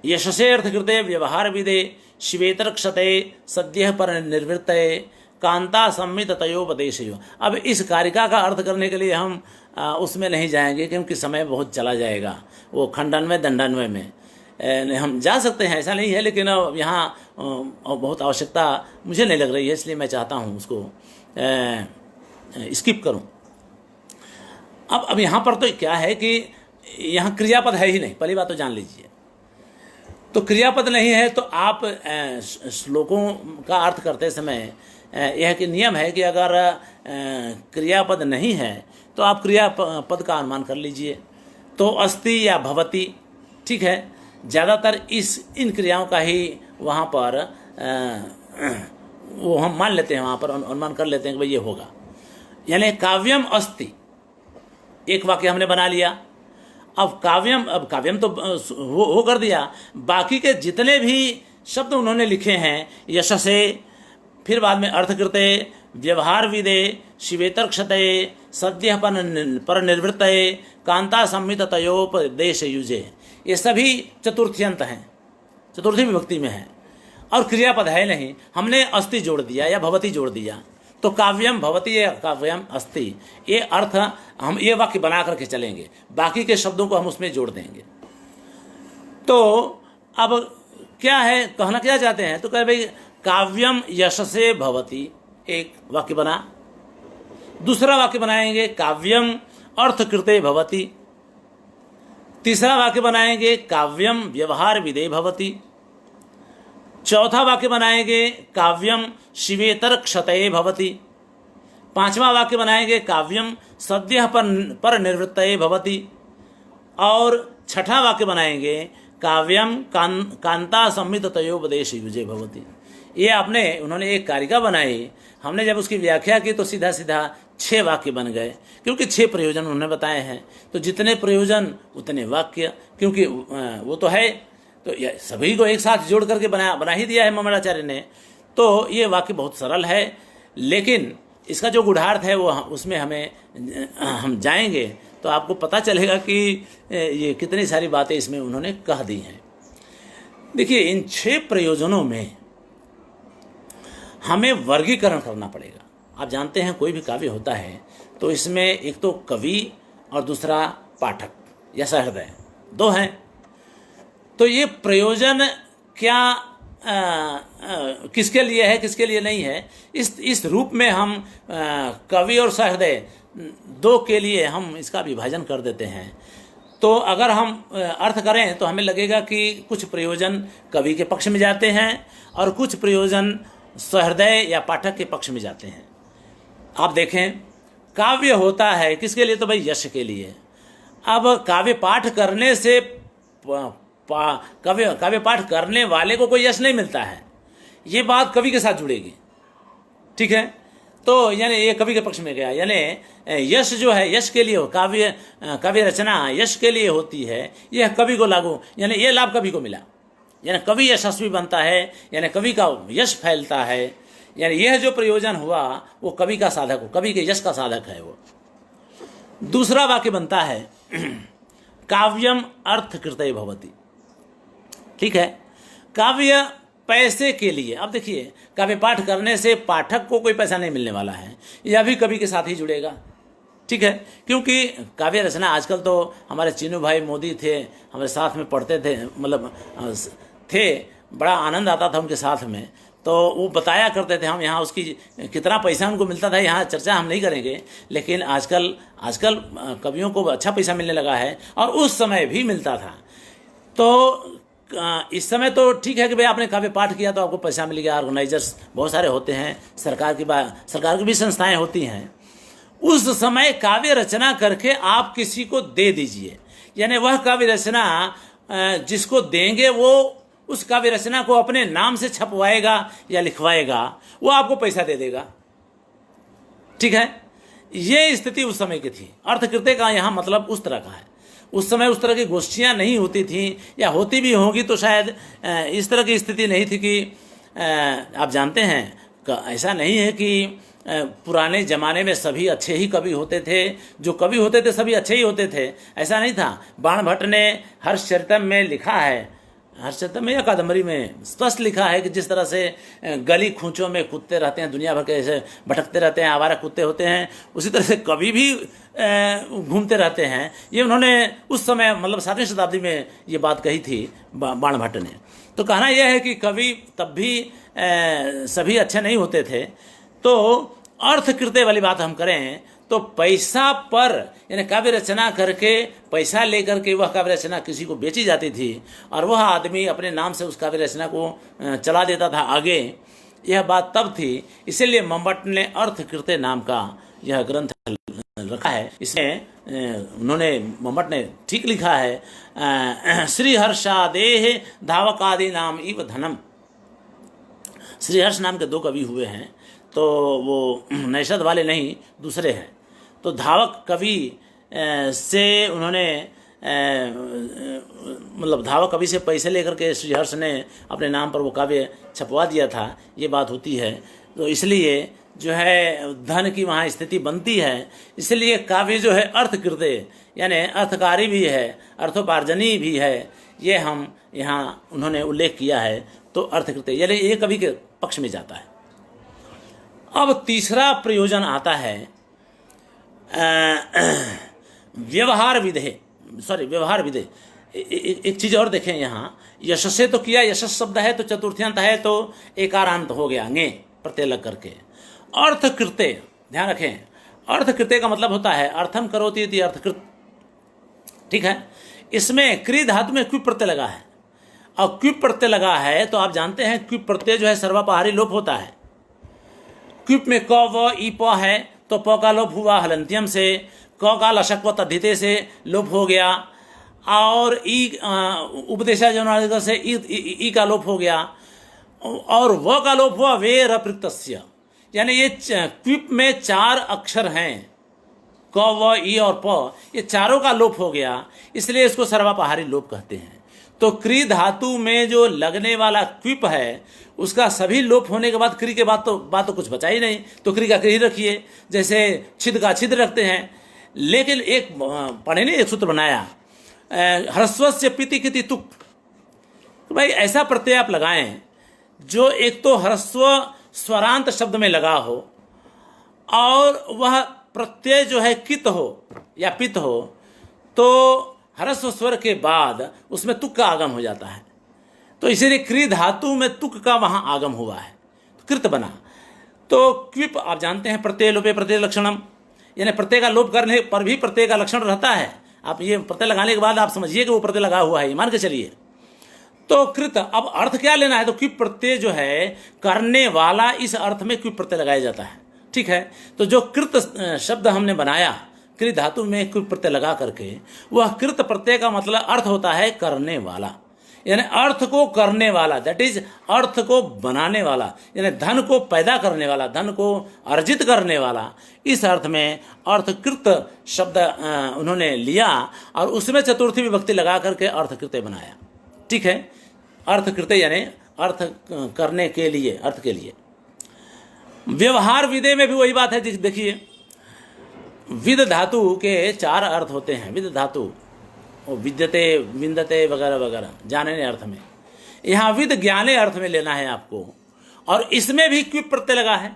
यशसे अर्थकृते व्यवहार विदे शिवेतरक्षते सद्यः पर निर्वृत्तये कांता संमित तयोपदेशयो। अब इस कारिका का अर्थ करने के लिए हम उसमें नहीं जाएंगे क्योंकि समय बहुत चला जाएगा, वो खंडान्वय दंडान्वय में हम जा सकते हैं, ऐसा नहीं है, लेकिन यहाँ बहुत आवश्यकता मुझे नहीं लग रही है, इसलिए मैं चाहता हूँ उसको स्किप करूँ। अब यहाँ पर तो क्या है कि यहाँ क्रियापद है ही नहीं, पहली बात तो जान लीजिए। तो क्रियापद नहीं है तो आप श्लोकों का अर्थ करते समय यह कि नियम है कि अगर क्रियापद नहीं है तो आप क्रियापद का अनुमान कर लीजिए। तो अस्ति या भवति, ठीक है, ज़्यादातर इन क्रियाओं का ही वहाँ पर वो हम मान लेते हैं, वहाँ पर अनुमान कर लेते हैं कि भाई ये होगा। यानी काव्यम अस्ति, एक वाक्य हमने बना लिया। अब काव्यम तो वो कर दिया, बाकी के जितने भी शब्द उन्होंने लिखे हैं, यशसे, फिर बाद में अर्थकृते, व्यवहार विदे, शिवेतरक्षते, सद्यः पर निर्वृत्तये, कांता संमित तयोपदेश युजे, ये सभी चतुर्थ्यंत हैं, चतुर्थी विभक्ति में है और क्रियापद है नहीं। हमने अस्ति जोड़ दिया या भवति जोड़ दिया, तो काव्यम भवति या काव्यम अस्ति, ये अर्थ हम ये वाक्य बना करके चलेंगे, बाकी के शब्दों को हम उसमें जोड़ देंगे। तो अब क्या है, कहना क्या चाहते हैं, तो कह भाई काव्यम यशसे भवति, एक वाक्य बना। दूसरा वाक्य बनाएंगे काव्यम अर्थकृते भवति। तीसरा वाक्य बनाएंगे काव्यम व्यवहार विदे भवति। चौथा वाक्य बनाएंगे काव्यम शिवेतर क्षतये भवति। पांचवा वाक्य बनाएंगे काव्यम सद्यः पर निर्वृत्तये भवति। और छठा वाक्य बनाएंगे काव्यम कांता संमित तयोपदेश युजे भवति। ये उन्होंने एक कारिका बनाई, हमने जब उसकी व्याख्या की तो सीधा सीधा 6 वाक्य बन गए, क्योंकि 6 प्रयोजन उन्होंने बताए हैं। तो जितने प्रयोजन उतने वाक्य, क्योंकि वो तो है, तो सभी को एक साथ जोड़ करके बना ही दिया है ममटाचार्य ने। तो ये वाक्य बहुत सरल है, लेकिन इसका जो गूढ़ार्थ है वो उसमें हम जाएंगे तो आपको पता चलेगा कि ये कितनी सारी बातें इसमें उन्होंने कह दी हैं। देखिए, इन 6 प्रयोजनों में हमें वर्गीकरण करना पड़ेगा। आप जानते हैं कोई भी काव्य होता है तो इसमें एक तो कवि और दूसरा पाठक या सहृदय, 2 हैं। तो ये प्रयोजन क्या किसके लिए है, किसके लिए नहीं है, इस रूप में हम कवि और सहृदय 2 के लिए हम इसका विभाजन कर देते हैं। तो अगर हम अर्थ करें तो हमें लगेगा कि कुछ प्रयोजन कवि के पक्ष में जाते हैं और कुछ प्रयोजन सहृदय या पाठक के पक्ष में जाते हैं। आप देखें, काव्य होता है किसके लिए, तो भाई यश के लिए। अब काव्य पाठ करने से काव्य पाठ करने वाले को कोई यश नहीं मिलता है, ये बात कवि के साथ जुड़ेगी, ठीक है। तो यानी ये कवि के पक्ष में गया, यानी यश जो है यश के लिए हो, काव्य रचना यश के लिए होती है, यह कवि को लागू, यानी ये लाभ कवि को मिला, यानी कवि यशस्वी बनता है, यानी कवि का यश फैलता है, यानी यह जो प्रयोजन हुआ वो कवि का साधक हो, कवि के यश का साधक है वो। दूसरा वाक्य बनता है काव्यम अर्थकृते भवति, ठीक है। काव्य पैसे के लिए, अब देखिए काव्य पाठ करने से पाठक को कोई पैसा नहीं मिलने वाला है, यह भी कवि के साथ ही जुड़ेगा, ठीक है। क्योंकि काव्य रचना, आजकल तो हमारे चीनू भाई मोदी थे, हमारे साथ में पढ़ते थे, मतलब थे, बड़ा आनंद आता था उनके साथ में। तो वो बताया करते थे, हम यहाँ उसकी कितना पैसा उनको मिलता था यहाँ चर्चा हम नहीं करेंगे, लेकिन आजकल कवियों को अच्छा पैसा मिलने लगा है और उस समय भी मिलता था। तो इस समय तो ठीक है कि भाई आपने काव्य पाठ किया तो आपको पैसा मिल गया, ऑर्गेनाइजर्स बहुत सारे होते हैं, सरकार की भी संस्थाएं होती हैं। उस समय काव्य रचना करके आप किसी को दे दीजिए, यानी वह काव्य रचना जिसको देंगे वो उस काव्य रचना को अपने नाम से छपवाएगा या लिखवाएगा, वो आपको पैसा दे देगा, ठीक है। ये स्थिति उस समय की थी। अर्थकृत्य का यहाँ मतलब उस तरह का है। उस समय उस तरह की गोष्ठियाँ नहीं होती थी, या होती भी होंगी तो शायद इस तरह की स्थिति नहीं थी कि आप जानते हैं ऐसा नहीं है कि पुराने ज़माने में सभी अच्छे ही कवि होते थे, जो कवि होते थे सभी अच्छे ही होते थे, ऐसा नहीं था। बाणभट्ट ने हर्षचरितम में लिखा है, हर्षचरितम में या कादम्बरी में स्पष्ट लिखा है कि जिस तरह से गली खूंचों में कुत्ते रहते हैं, दुनिया भर के ऐसे भटकते रहते हैं, आवारा कुत्ते होते हैं, उसी तरह से कवि भी घूमते रहते हैं। ये उन्होंने उस समय मतलब 7वीं शताब्दी में ये बात कही थी बाणभट्ट ने। तो कहना यह है कि कवि तब भी सभी अच्छे नहीं होते थे। तो अर्थकृत्य वाली बात हम करें तो पैसा पर, यानी काव्य रचना करके पैसा लेकर के वह काव्य रचना किसी को बेची जाती थी और वह आदमी अपने नाम से उस काव्य रचना को चला देता था आगे। यह बात तब थी, इसीलिए मंबट ने अर्थकृत्य नाम का यह ग्रंथ रखा है। इसमें उन्होंने मंबट ने ठीक लिखा है, श्रीहर्षादेह धावकादि नाम इव धनम। श्रीहर्ष नाम के 2 कवि हुए हैं, तो वो नैषद वाले नहीं, दूसरे हैं। तो धावक कवि से उन्होंने मतलब धावक कवि से पैसे लेकर के श्रीहर्ष ने अपने नाम पर वो काव्य छपवा दिया था, ये बात होती है। तो इसलिए जो है धन की वहाँ स्थिति बनती है। इसलिए काव्य जो है अर्थकृत्य यानी अर्थकारी भी है, अर्थोपार्जनी भी है, ये हम यहाँ उन्होंने उल्लेख किया है। तो अर्थकृत्य यानी ये कवि के पक्ष में जाता है। अब तीसरा प्रयोजन आता है व्यवहार विधेय। एक चीज और देखें यहाँ, यशस्से तो किया, यशस् शब्द है तो चतुर्थ्यंत है तो एकारांत हो गया, अंगे प्रत्यय लग करके। अर्थकृत्य ध्यान रखें, अर्थकृत्य का मतलब होता है अर्थम करोति इति अर्थकृत, ठीक है। इसमें क्री धातु में क्विप प्रत्यय लगा है, और क्विप प्रत्यय लगा है तो आप जानते हैं क्विप प्रत्यय जो है सर्वपहारी लोप होता है। क्विप में क व ई प है तो प का लोप हुआ हलंत्यम से, क का लशक व तद्धिते से लोप हो गया, और ई उपदेशा जनाधिक से ई का लोप हो गया, और व का लोप हुआ वे रप्रत्यस्य। यानी ये क्विप में 4 अक्षर हैं, क व ई और प, ये चारों का लोप हो गया, इसलिए इसको सर्वपहारी लोप कहते हैं। तो क्री धातु में जो लगने वाला क्विप है उसका सभी लोप होने के बाद क्री के बाद तो कुछ बचा ही नहीं, तो क्री का क्री रखिए, जैसे छिद का छिद रखते हैं। लेकिन एक पढ़े ने एक सूत्र बनाया, ह्रस्वस्य पिति किति तुक। तो भाई ऐसा प्रत्यय आप लगाएं जो एक तो ह्रस्व स्वरांत शब्द में लगा हो और वह प्रत्यय जो है कित हो या पित हो, तो ह्रस्व स्वर के बाद उसमें तुक का आगम हो जाता है। तो इसीलिए क्री धातु में तुक का वहां आगम हुआ है, कृत बना। तो क्विप आप जानते हैं प्रत्यय लोपे प्रत्यय लक्षणम, यानी प्रत्यय का लोप करने पर भी प्रत्यय का लक्षण रहता है। आप ये प्रत्यय लगाने के बाद आप समझिए कि वो प्रत्यय लगा हुआ है, मान के चलिए। तो कृत, अब अर्थ क्या लेना है, तो क्विप प्रत्यय जो है करने वाला, इस अर्थ में क्विप प्रत्यय लगाया जाता है, ठीक है। तो जो कृत शब्द हमने बनाया कृ धातु में क्विप प्रत्यय लगा करके, वह कृत प्रत्यय का मतलब अर्थ होता है करने वाला, यानी अर्थ को करने वाला, दैट इज अर्थ को बनाने वाला, यानी धन को पैदा करने वाला, धन को अर्जित करने वाला। इस अर्थ में अर्थकृत शब्द उन्होंने लिया और उसमें चतुर्थी विभक्ति लगा करके अर्थकृत्य बनाया, ठीक है। अर्थकृत्य यानी अर्थ करने के लिए, अर्थ के लिए। व्यवहार विधेय में भी वही बात है। देखिए विद धातु के 4 अर्थ होते हैं। विद धातु विद्यते, विन्दते वगैरह वगैरह, जानने अर्थ में। यहाँ विद ज्ञाने अर्थ में लेना है आपको, और इसमें भी क्विप प्रत्यय लगा है,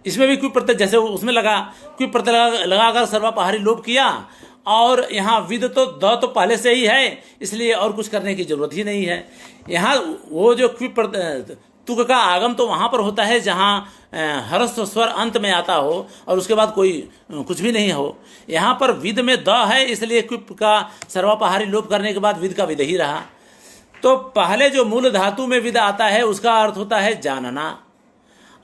इसमें भी क्विप प्रत्यय जैसे उसमें लगा, क्विप प्रत्यय लगाकर सर्वपहारी लोप किया, और यहाँ विद तो द तो पहले से ही है, इसलिए और कुछ करने की जरूरत ही नहीं है। यहाँ वो जो क्विप प्रत्यय तुक का आगम तो वहाँ पर होता है जहाँ ह्रस्व स्वर अंत में आता हो और उसके बाद कोई कुछ भी नहीं हो। यहाँ पर विद में द है, इसलिए क्विप का सर्वपहारी लोप करने के बाद विद का विद ही रहा। तो पहले जो मूल धातु में विद आता है उसका अर्थ होता है जानना,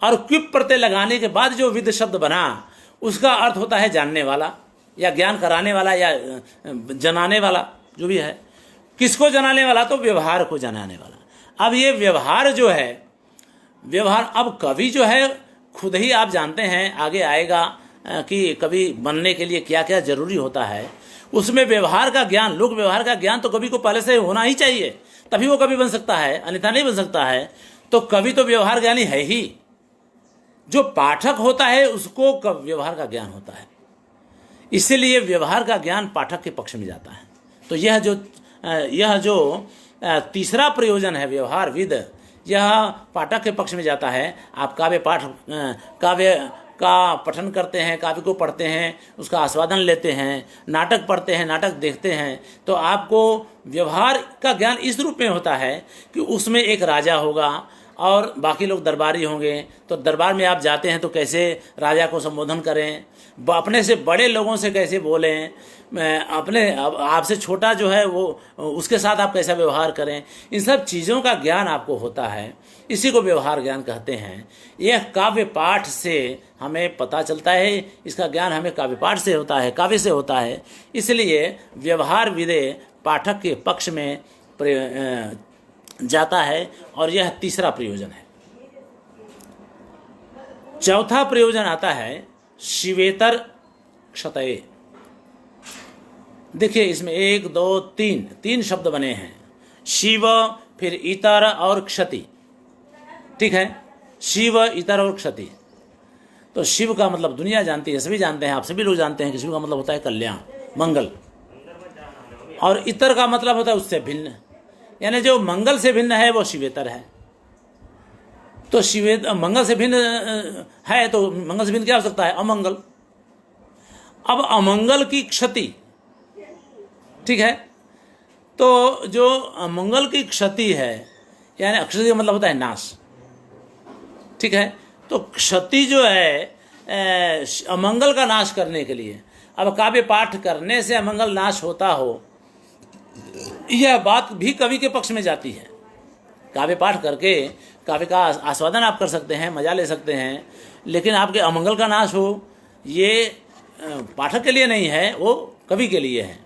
और क्विप प्रत्यय लगाने के बाद जो विद शब्द बना उसका अर्थ होता है जानने वाला या ज्ञान कराने वाला या जनाने वाला, जो भी है। किसको जनाने वाला, तो व्यवहार को जनाने वाला। अब ये व्यवहार जो है, व्यवहार, अब कवि जो है खुद ही आप जानते हैं, आगे आएगा कि कवि बनने के लिए क्या क्या जरूरी होता है, उसमें व्यवहार का ज्ञान, लोक व्यवहार का ज्ञान तो कवि को पहले से होना ही चाहिए, तभी वो कवि बन सकता है, अन्यथा नहीं बन सकता है। तो कवि तो व्यवहार ज्ञानी है ही, जो पाठक होता है उसको व्यवहार का ज्ञान होता है, इसीलिए व्यवहार का ज्ञान पाठक के पक्ष में जाता है। तो यह जो तीसरा प्रयोजन है व्यवहारविद, यह पाठक के पक्ष में जाता है। आप काव्य का पठन करते हैं, काव्य को पढ़ते हैं, उसका आस्वादन लेते हैं, नाटक पढ़ते हैं, नाटक देखते हैं, तो आपको व्यवहार का ज्ञान इस रूप में होता है कि उसमें एक राजा होगा और बाकी लोग दरबारी होंगे। तो दरबार में आप जाते हैं तो कैसे राजा को संबोधन करें, अपने से बड़े लोगों से कैसे बोलें, अपने आपसे छोटा जो है वो उसके साथ आप कैसा व्यवहार करें, इन सब चीज़ों का ज्ञान आपको होता है। इसी को व्यवहार ज्ञान कहते हैं। यह काव्य पाठ से हमें पता चलता है, इसका ज्ञान हमें काव्य पाठ से होता है, काव्य से होता है। इसलिए व्यवहार विदे पाठक के पक्ष में जाता है और यह तीसरा प्रयोजन है। चौथा प्रयोजन आता है शिवेतर क्षतये। देखिए इसमें 1 2 3 शब्द बने हैं, शिव, फिर इतर और क्षति। ठीक है, शिव, इतर और क्षति। तो शिव का मतलब दुनिया जानती है, सभी जानते हैं, आप सभी लोग जानते हैं कि शिव का मतलब होता है कल्याण, मंगल। और इतर का मतलब होता है उससे भिन्न, यानी जो मंगल से भिन्न है वो शिवेतर है। तो मंगल से भिन्न है तो मंगल से भिन्न क्या हो सकता है? अमंगल। अब अमंगल की क्षति, ठीक है, तो जो अमंगल की क्षति है, यानी क्षति का मतलब होता है नाश। ठीक है, तो क्षति जो है अमंगल का नाश करने के लिए, अब काव्य पाठ करने से अमंगल नाश होता हो, यह बात भी कवि के पक्ष में जाती है। काव्य पाठ करके काव्य का आस्वादन आप कर सकते हैं, मजा ले सकते हैं, लेकिन आपके अमंगल का नाश हो, ये पाठक के लिए नहीं है, वो कवि के लिए है।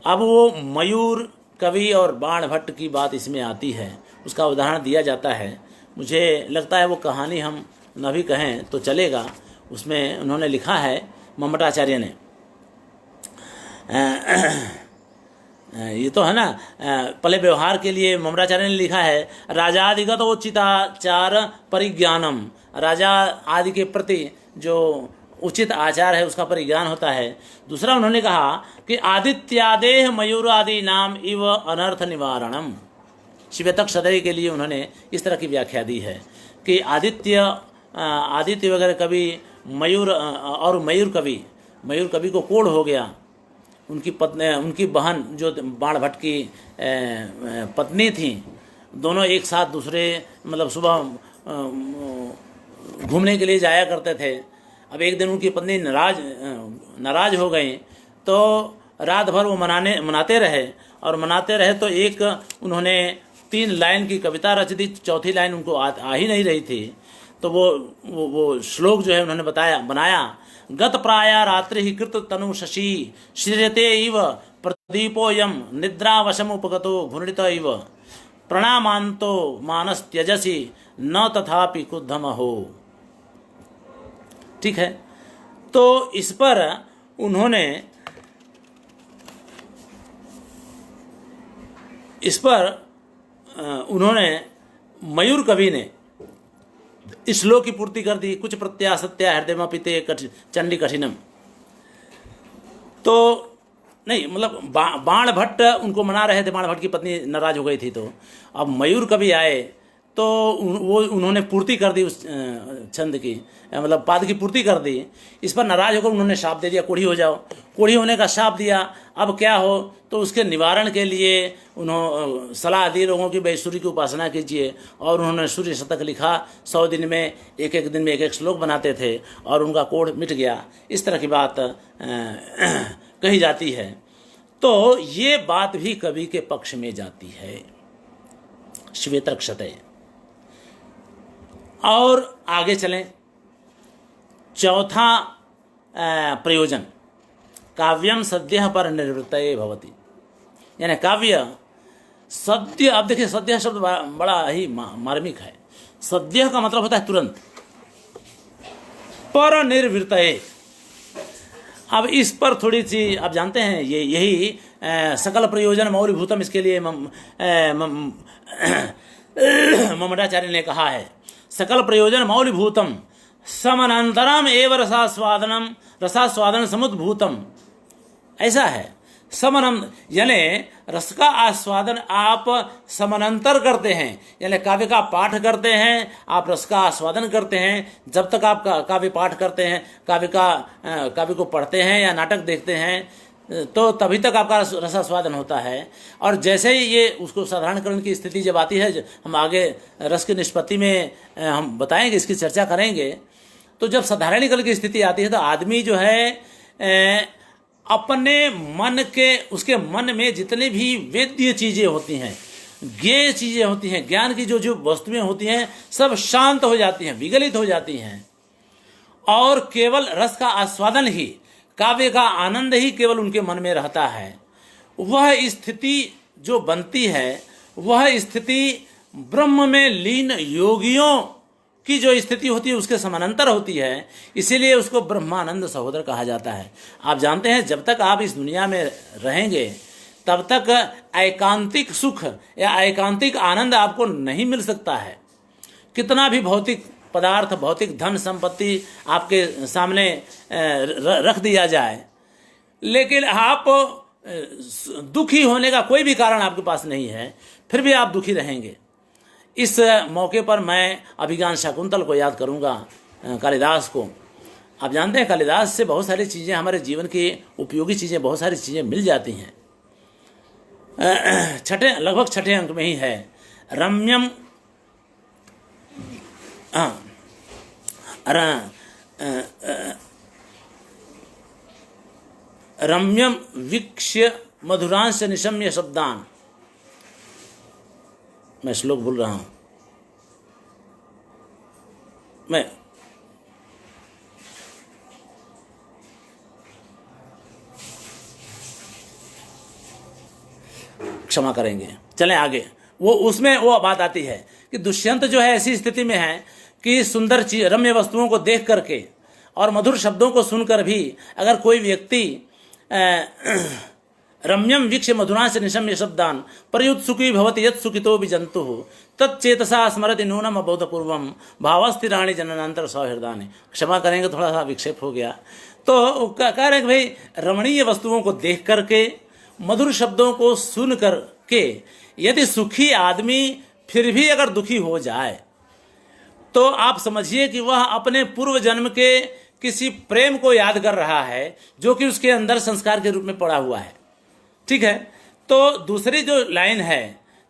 अब वो मयूर कवि और बाण भट्ट की बात इसमें आती है, उसका उदाहरण दिया जाता है। मुझे लगता है वो कहानी हम न भी कहें तो चलेगा। उसमें उन्होंने लिखा है, मम्मटाचार्य ने, ये तो है ना, पहले व्यवहार के लिए मम्मटाचार्य ने लिखा है, राजादिगत उचिताचार परिज्ञानम, राजा आदि के प्रति जो उचित आचार है उसका परिज्ञान होता है। दूसरा उन्होंने कहा कि आदित्यादेह मयूर आदि नाम इव अनर्थ निवारणम। शिवेतर क्षतये के लिए उन्होंने इस तरह की व्याख्या दी है कि आदित्य वगैरह कवि, मयूर और मयूर कवि को कोढ़ हो गया, उनकी बहन जो बाण भट्ट की पत्नी थी, दोनों एक साथ दूसरे मतलब सुबह घूमने के लिए जाया करते थे। अब एक दिन उनकी पत्नी नाराज हो गई, तो रात भर वो मनाते रहे तो एक उन्होंने 3 लाइन की कविता रच दी, चौथी लाइन उनको आ ही नहीं रही थी। तो वो श्लोक जो है उन्होंने बनाया, गत प्राया रात्रि ही कृत तनु शशि श्रीयते इव प्रदीपोयम निद्रावशम उपगतो घूर्णित इव प्रणामांतो मानस त्यजसी न तथापि क्रुद्धम हो। ठीक है, तो इस पर उन्होंने मयूर कवि ने इस श्लोक की पूर्ति कर दी, कुछ प्रत्या सत्या हृदय पिते चंडी कठिनम। तो नहीं मतलब बाण भट्ट उनको मना रहे थे, बाण भट्ट की पत्नी नाराज हो गई थी, तो अब मयूर कवि आए तो उन्होंने पूर्ति कर दी उस छंद की, मतलब पाद की पूर्ति कर दी। इस पर नाराज होकर उन्होंने शाप दे दिया, कोढ़ी हो जाओ। कोढ़ी होने का शाप दिया, अब क्या हो, तो उसके निवारण के लिए उन्होंने सलाह दी लोगों की, भाई सूर्य की उपासना कीजिए। और उन्होंने सूर्य शतक लिखा, 100 दिन में एक दिन में एक श्लोक बनाते थे और उनका कोढ़ मिट गया। इस तरह की बात कही जाती है। तो ये बात भी कवि के पक्ष में जाती है, शिवेतर क्षतये। और आगे चलें, चौथा प्रयोजन, काव्यम सद्यः पर निर्वृत्तये भवति, यानी काव्य सद्य। अब देखिए सद्यः शब्द बड़ा ही मार्मिक है। सद्यः का मतलब होता है तुरंत, पर निर्वृत्तये, अब इस पर थोड़ी सी आप जानते हैं यही सकल प्रयोजन मौलिभूतम, इसके लिए ममटाचार्य ने कहा है सकल प्रयोजन मौलिभूतम समनंतरम एव रसास्वादन समुद्भूतम। ऐसा है समनम, यानी रस का आस्वादन आप समानांतर करते हैं, यानी काव्य का पाठ करते हैं, आप रस का आस्वादन करते हैं। जब तक आप काव्य पाठ करते हैं, काव्य को पढ़ते हैं या नाटक देखते हैं, तो तभी तक आपका रसास्वादन होता है। और जैसे ही ये उसको साधारणकरण की स्थिति जब आती है, हम आगे रस की निष्पत्ति में हम बताएंगे, इसकी चर्चा करेंगे। तो जब साधारणीकरण की स्थिति आती है तो आदमी जो है अपने मन के, उसके मन में जितनी भी वेद्य चीज़ें होती हैं, ज्ञेय चीज़ें होती हैं, ज्ञान की जो वस्तुएं होती हैं, सब शांत हो जाती हैं, विगलित हो जाती हैं, और केवल रस का आस्वादन ही, काव्य का आनंद ही केवल उनके मन में रहता है। वह स्थिति जो बनती है, वह स्थिति ब्रह्म में लीन योगियों की जो स्थिति होती है उसके समानांतर होती है, इसीलिए उसको ब्रह्मानंद सहोदर कहा जाता है। आप जानते हैं जब तक आप इस दुनिया में रहेंगे तब तक एकांतिक सुख या एकांतिक आनंद आपको नहीं मिल सकता है। कितना भी भौतिक पदार्थ, भौतिक धन संपत्ति आपके सामने रख दिया जाए, लेकिन आप दुखी होने का कोई भी कारण आपके पास नहीं है, फिर भी आप दुखी रहेंगे। इस मौके पर मैं अभिज्ञान शाकुंतल को याद करूंगा, कालिदास को। आप जानते हैं कालिदास से बहुत सारी चीज़ें, हमारे जीवन की उपयोगी चीज़ें, बहुत सारी चीज़ें मिल जाती हैं। लगभग छठे अंक में ही है रम्यम रम्यम वीक्ष्य मधुरांश निशम्य शब्दान। मैं श्लोक भूल रहा हूं, मैं क्षमा करेंगे, चलें आगे। वो उसमें वो बात आती है कि दुष्यंत जो है ऐसी स्थिति में है कि सुंदर रम्य वस्तुओं को देख करके और मधुर शब्दों को सुनकर भी अगर कोई व्यक्ति रम्यम वीक्ष्य मधुरांश निशम्य शब्दान प्रयुत सुखी भवति यत् सुखितो विजंतु तच्चेतसा स्मरति नूनम अबोधपूर्वम भावस्थिराणि जननांतर सौहृदानि। क्षमा करेंगे, थोड़ा सा विक्षेप हो गया। तो कह रहे कि भाई रमणीय वस्तुओं को देख करके, मधुर शब्दों को सुन करके यदि सुखी आदमी फिर भी अगर दुखी हो जाए तो आप समझिए कि वह अपने पूर्व जन्म के किसी प्रेम को याद कर रहा है जो कि उसके अंदर संस्कार के रूप में पड़ा हुआ है। ठीक है। तो दूसरी जो लाइन है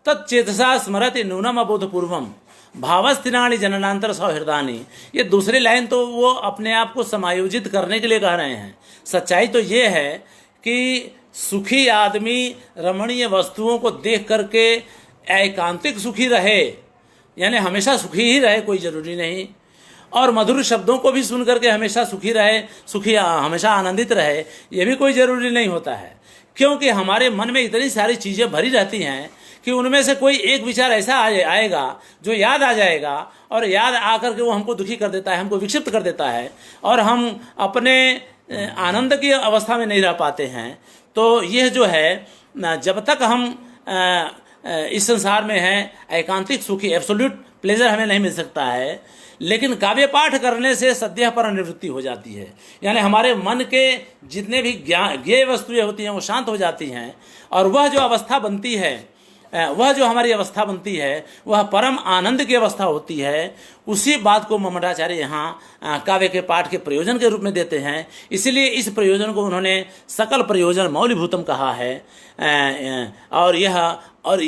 तच्चेतसा स्मरति नूनम अबोधपूर्वम भावस्थिराणि जननांतर सौहृदानि, ये दूसरी लाइन तो वो अपने आप को समायोजित करने के लिए कह रहे हैं। सच्चाई तो ये है कि सुखी आदमी रमणीय वस्तुओं को देख करके एकांतिक सुखी रहे, यानी हमेशा सुखी ही रहे, कोई जरूरी नहीं, और मधुर शब्दों को भी सुन करके हमेशा सुखी रहे, हमेशा आनंदित रहे, ये भी कोई जरूरी नहीं होता है। क्योंकि हमारे मन में इतनी सारी चीज़ें भरी रहती हैं कि उनमें से कोई एक विचार ऐसा आएगा जो याद आ जाएगा, और याद आकर के वो हमको दुखी कर देता है, हमको विक्षिप्त कर देता है, और हम अपने आनंद की अवस्था में नहीं रह पाते हैं। तो यह जो है, जब तक हम इस संसार में हैं, एकांतिक सुखी एब्सोल्यूट प्लेजर हमें नहीं मिल सकता है, लेकिन काव्य पाठ करने से सद्यः पर निवृत्ति हो जाती है। यानी हमारे मन के जितने भी ज्ञेय वस्तुएं होती हैं वो शांत हो जाती हैं, और वह जो अवस्था बनती है, वह जो हमारी अवस्था बनती है, वह परम आनंद की अवस्था होती है। उसी बात को ममटाचार्य यहाँ काव्य के पाठ के प्रयोजन के रूप में देते हैं। इसलिए इस प्रयोजन को उन्होंने सकल प्रयोजन मौलिभूतम कहा है।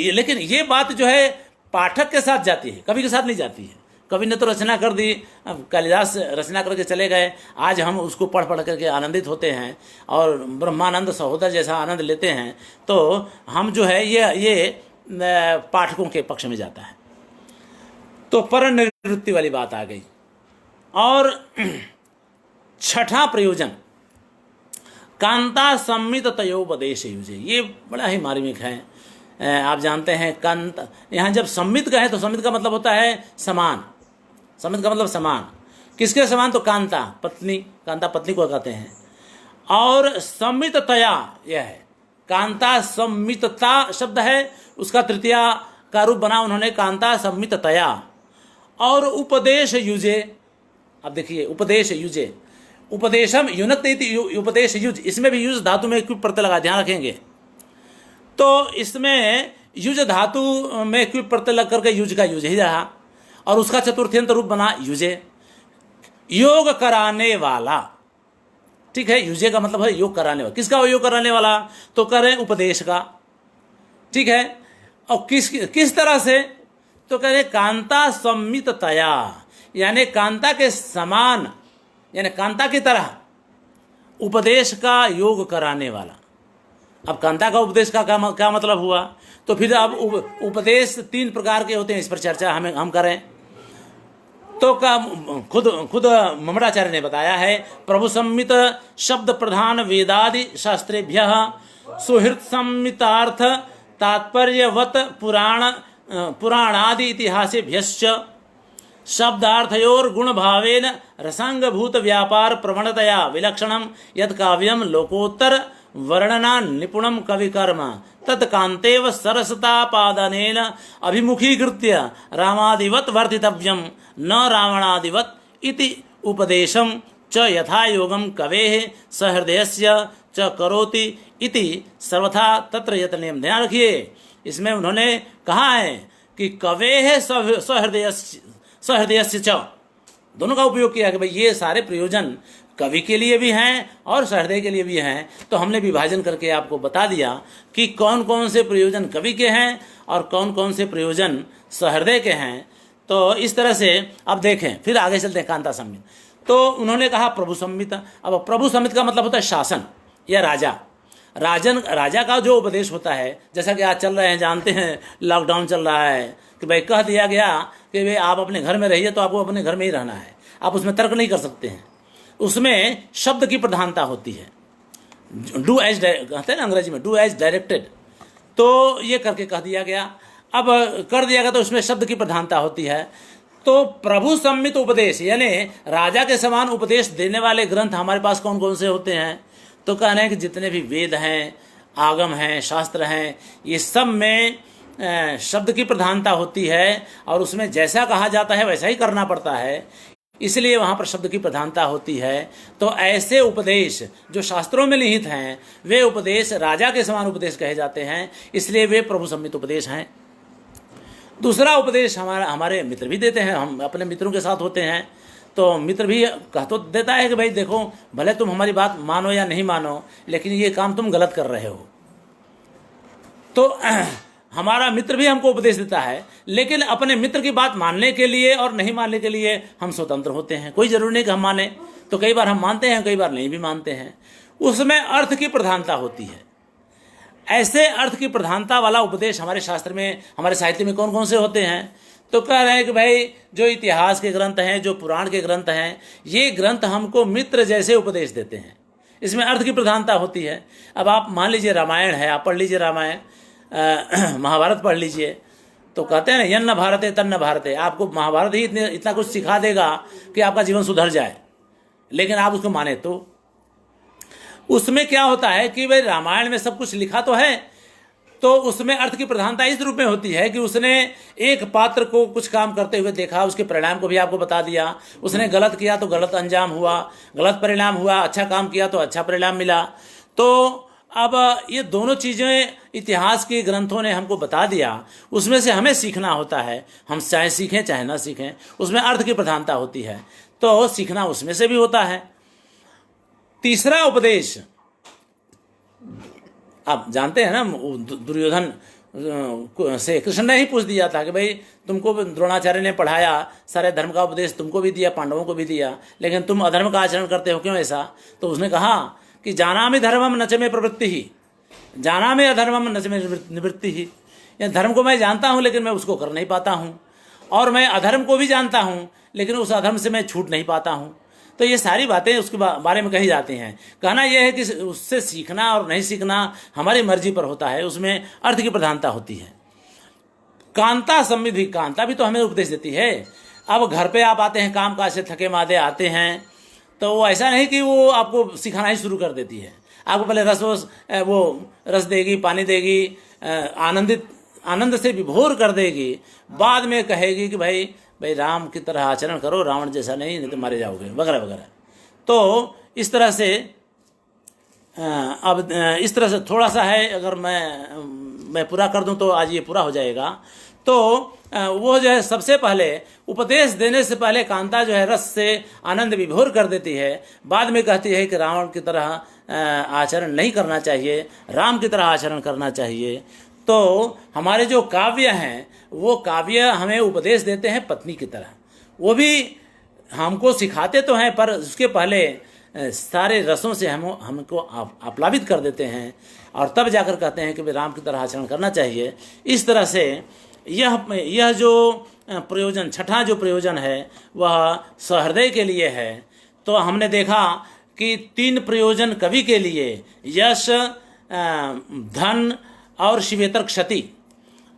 लेकिन ये बात जो है पाठक के साथ जाती है, कवि के साथ नहीं जाती है। कवि ने तो रचना कर दी, कालिदास रचना करके चले गए, आज हम उसको पढ़ करके आनंदित होते हैं और ब्रह्मानंद सहोदर जैसा आनंद लेते हैं। तो हम जो है ये पाठकों के पक्ष में जाता है। तो पर निवृत्ति वाली बात आ गई। और छठा प्रयोजन कांता सम्मित तयोपदेश युजे, ये बड़ा ही मार्मिक है। आप जानते हैं कांता, यहाँ जब सम्मित कहें तो सम्मित का मतलब होता है समान। सम्मित का मतलब समान, किसके समान? तो कांता पत्नी, कांता पत्नी को कहते हैं। और संमिततया, यह है कांता संमितता शब्द है, उसका तृतीया का रूप बना उन्होंने कांता संमिततया। और उपदेश युजे, अब देखिए उपदेश युजे, उपदेशम युनक्ति इति उपदेश युज, इसमें भी युज धातु में क्विप प्रत्यय लगा, ध्यान रखेंगे। तो इसमें युज धातु में क्विप प्रत्यय लग करके युज का युज ही रहा और उसका चतुर्थ्यंत रूप बना युजे, योग कराने वाला। ठीक है, युजे का मतलब है योग कराने वाला। किसका योग कराने वाला? तो करें उपदेश का। ठीक है, और किस तरह से? तो कह रहे कांता संमिततया, यानी कांता के समान, यानी कांता की तरह उपदेश का योग कराने वाला। अब कांता का उपदेश का क्या मतलब हुआ? तो फिर अब उपदेश 3 प्रकार के होते हैं, इस पर चर्चा हम करें तो खुद ममराचार्य ने बताया है, प्रभु संमित शब्द प्रधान वेदादि शास्त्रेभ्य सुहृत संमितार्थ तात्पर्यवत पुराणादि इतिहासेभ्यश्च शब्दार्थयोर गुण भावेन रसांगभूत व्यापार प्रवणतया विलक्षणम यद काव्यम लोकोत्तर वर्णना निपुणम कविकर्म तत्कांतेव सरसतापादनेन अभिमुखीकृत्य रामादिवत वर्तितव्यम न रावणादिवत इति उपदेशम च यथा योगम कवेः सहृदयस्य च करोति इति सर्वथा तत्र यतनेम। ध्यान रखिए, इसमें उन्होंने कहा है कि कवेः सहृदयस्य च, दोनों का उपयोग किया कि भाई ये सारे प्रयोजन कवि के लिए भी हैं और सहृदय के लिए भी हैं। तो हमने विभाजन करके आपको बता दिया कि कौन कौन से प्रयोजन कवि के हैं और कौन कौन से प्रयोजन सहृदय के हैं। तो इस तरह से अब देखें, फिर आगे चलते हैं कांता संमित। तो उन्होंने कहा प्रभु संमित। अब प्रभु संमित का मतलब होता है शासन या राजा। राजा का जो उपदेश होता है, जैसा कि आज चल रहे हैं, जानते हैं लॉकडाउन चल रहा है कि भाई कह दिया गया कि भाई आप अपने घर में रहिए, तो आपको अपने घर में ही रहना है, आप उसमें तर्क नहीं कर सकते हैं। उसमें शब्द की प्रधानता होती है, डू एज कहते हैं ना अंग्रेजी में, डू एज डायरेक्टेड। तो ये करके कह दिया गया, अब कर दिया गया तो उसमें शब्द की प्रधानता होती है। तो प्रभु सम्मित उपदेश, यानी राजा के समान उपदेश देने वाले ग्रंथ हमारे पास कौन कौन से होते हैं? तो कहना है कि जितने भी वेद हैं, आगम हैं, शास्त्र हैं, ये सब में शब्द की प्रधानता होती है और उसमें जैसा कहा जाता है वैसा ही करना पड़ता है, इसलिए वहाँ पर शब्द की प्रधानता होती है। तो ऐसे उपदेश जो शास्त्रों में निहित हैं, वे उपदेश राजा के समान उपदेश कहे जाते हैं, इसलिए वे प्रभु सम्मित उपदेश हैं। दूसरा उपदेश हमारे मित्र भी देते हैं, हम अपने मित्रों के साथ होते हैं तो मित्र भी कह तो देता है कि भाई देखो, भले तुम हमारी बात मानो या नहीं मानो, लेकिन ये काम तुम गलत कर रहे हो। तो हमारा मित्र भी हमको उपदेश देता है, लेकिन अपने मित्र की बात मानने के लिए और नहीं मानने के लिए हम स्वतंत्र होते हैं। कोई जरूरी नहीं कि हम माने, तो कई बार हम मानते हैं, कई बार नहीं भी मानते हैं। उसमें अर्थ की प्रधानता होती है। ऐसे अर्थ की प्रधानता वाला उपदेश हमारे शास्त्र में, हमारे साहित्य में कौन कौन से होते हैं? तो कह रहे हैं कि भाई जो इतिहास के ग्रंथ हैं, जो पुराण के ग्रंथ हैं, ये ग्रंथ हमको मित्र जैसे उपदेश देते हैं। इसमें अर्थ की प्रधानता होती है। अब आप मान लीजिए रामायण है, आप पढ़ लीजिए रामायण, महाभारत पढ़ लीजिए, तो कहते हैं ना यन्न भारते तन्न भारते, आपको महाभारत ही इतना कुछ सिखा देगा कि आपका जीवन सुधर जाए, लेकिन आप उसको माने तो उसमें क्या होता है कि भाई रामायण में सब कुछ लिखा तो है, तो उसमें अर्थ की प्रधानता इस रूप में होती है कि उसने एक पात्र को कुछ काम करते हुए देखा, उसके परिणाम को भी आपको बता दिया। उसने गलत किया तो गलत अंजाम हुआ, गलत परिणाम हुआ, अच्छा काम किया तो अच्छा परिणाम मिला। तो अब ये दोनों चीज़ें इतिहास के ग्रंथों ने हमको बता दिया, उसमें से हमें सीखना होता है। हम चाहे सीखें चाहे ना सीखें, उसमें अर्थ की प्रधानता होती है, तो सीखना उसमें से भी होता है। तीसरा उपदेश, आप जानते हैं ना, दुर्योधन से कृष्ण ने ही पूछ दिया था कि भाई तुमको द्रोणाचार्य ने पढ़ाया, सारे धर्म का उपदेश तुमको भी दिया, पांडवों को भी दिया, लेकिन तुम अधर्म का आचरण करते हो, क्यों ऐसा? तो उसने कहा कि जानामि धर्मम न च मे प्रवृत्ति ही, जानामि अधर्मम न च मे निवृत्ति ही। या धर्म को मैं जानता हूँ लेकिन मैं उसको कर नहीं पाता हूँ, और मैं अधर्म को भी जानता हूँ लेकिन उस अधर्म से मैं छूट नहीं पाता हूँ। तो ये सारी बातें उसके बारे में कही जाती हैं। कहना यह है कि उससे सीखना और नहीं सीखना हमारी मर्जी पर होता है, उसमें अर्थ की प्रधानता होती है। कांता समृद्धि, कांता भी तो हमें उपदेश देती है। अब घर पे आप आते हैं, काम काज से थके मादे आते हैं, तो वो ऐसा नहीं कि वो आपको सिखाना ही शुरू कर देती है। आपको पहले वो रस देगी, पानी देगी, आनंद से विभोर कर देगी, बाद में कहेगी कि भाई राम की तरह आचरण करो, रावण जैसा नहीं तो मारे जाओगे, वगैरह वगैरह। तो इस तरह से अब इस तरह से थोड़ा सा है, अगर मैं पूरा कर दूं तो आज ये पूरा हो जाएगा। तो वो जो है सबसे पहले उपदेश देने से पहले कांता जो है रस से आनंद विभोर कर देती है, बाद में कहती है कि रावण की तरह आचरण नहीं करना चाहिए, राम की तरह आचरण करना चाहिए। तो हमारे जो काव्य हैं वो काव्य हमें उपदेश देते हैं पत्नी की तरह, वो भी हमको सिखाते तो हैं पर उसके पहले सारे रसों से हमको आप्लावित कर देते हैं, और तब जाकर कहते हैं कि भाई राम की तरह आचरण करना चाहिए। इस तरह से यह जो प्रयोजन, छठा जो प्रयोजन है वह सहृदय के लिए है। तो हमने देखा कि 3 प्रयोजन कवि के लिए, यश, धन और शिवेतर क्षति,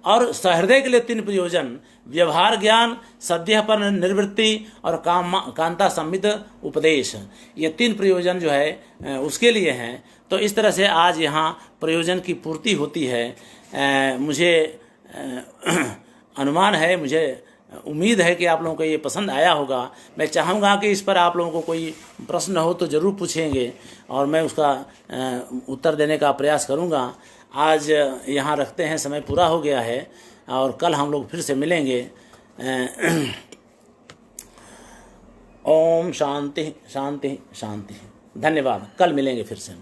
और सहृदय के लिए 3 प्रयोजन, व्यवहार ज्ञान, सद्यः पर निर्वृत्ति और कांता संविद उपदेश। ये 3 प्रयोजन जो है उसके लिए हैं। तो इस तरह से आज यहाँ प्रयोजन की पूर्ति होती है। मुझे अनुमान है, मुझे उम्मीद है कि आप लोगों को ये पसंद आया होगा। मैं चाहूँगा कि इस पर आप लोगों को कोई प्रश्न हो तो ज़रूर पूछेंगे और मैं उसका उत्तर देने का प्रयास करूँगा। आज यहाँ रखते हैं, समय पूरा हो गया है और कल हम लोग फिर से मिलेंगे। ओम शांति शांति शांति। धन्यवाद, कल मिलेंगे फिर से।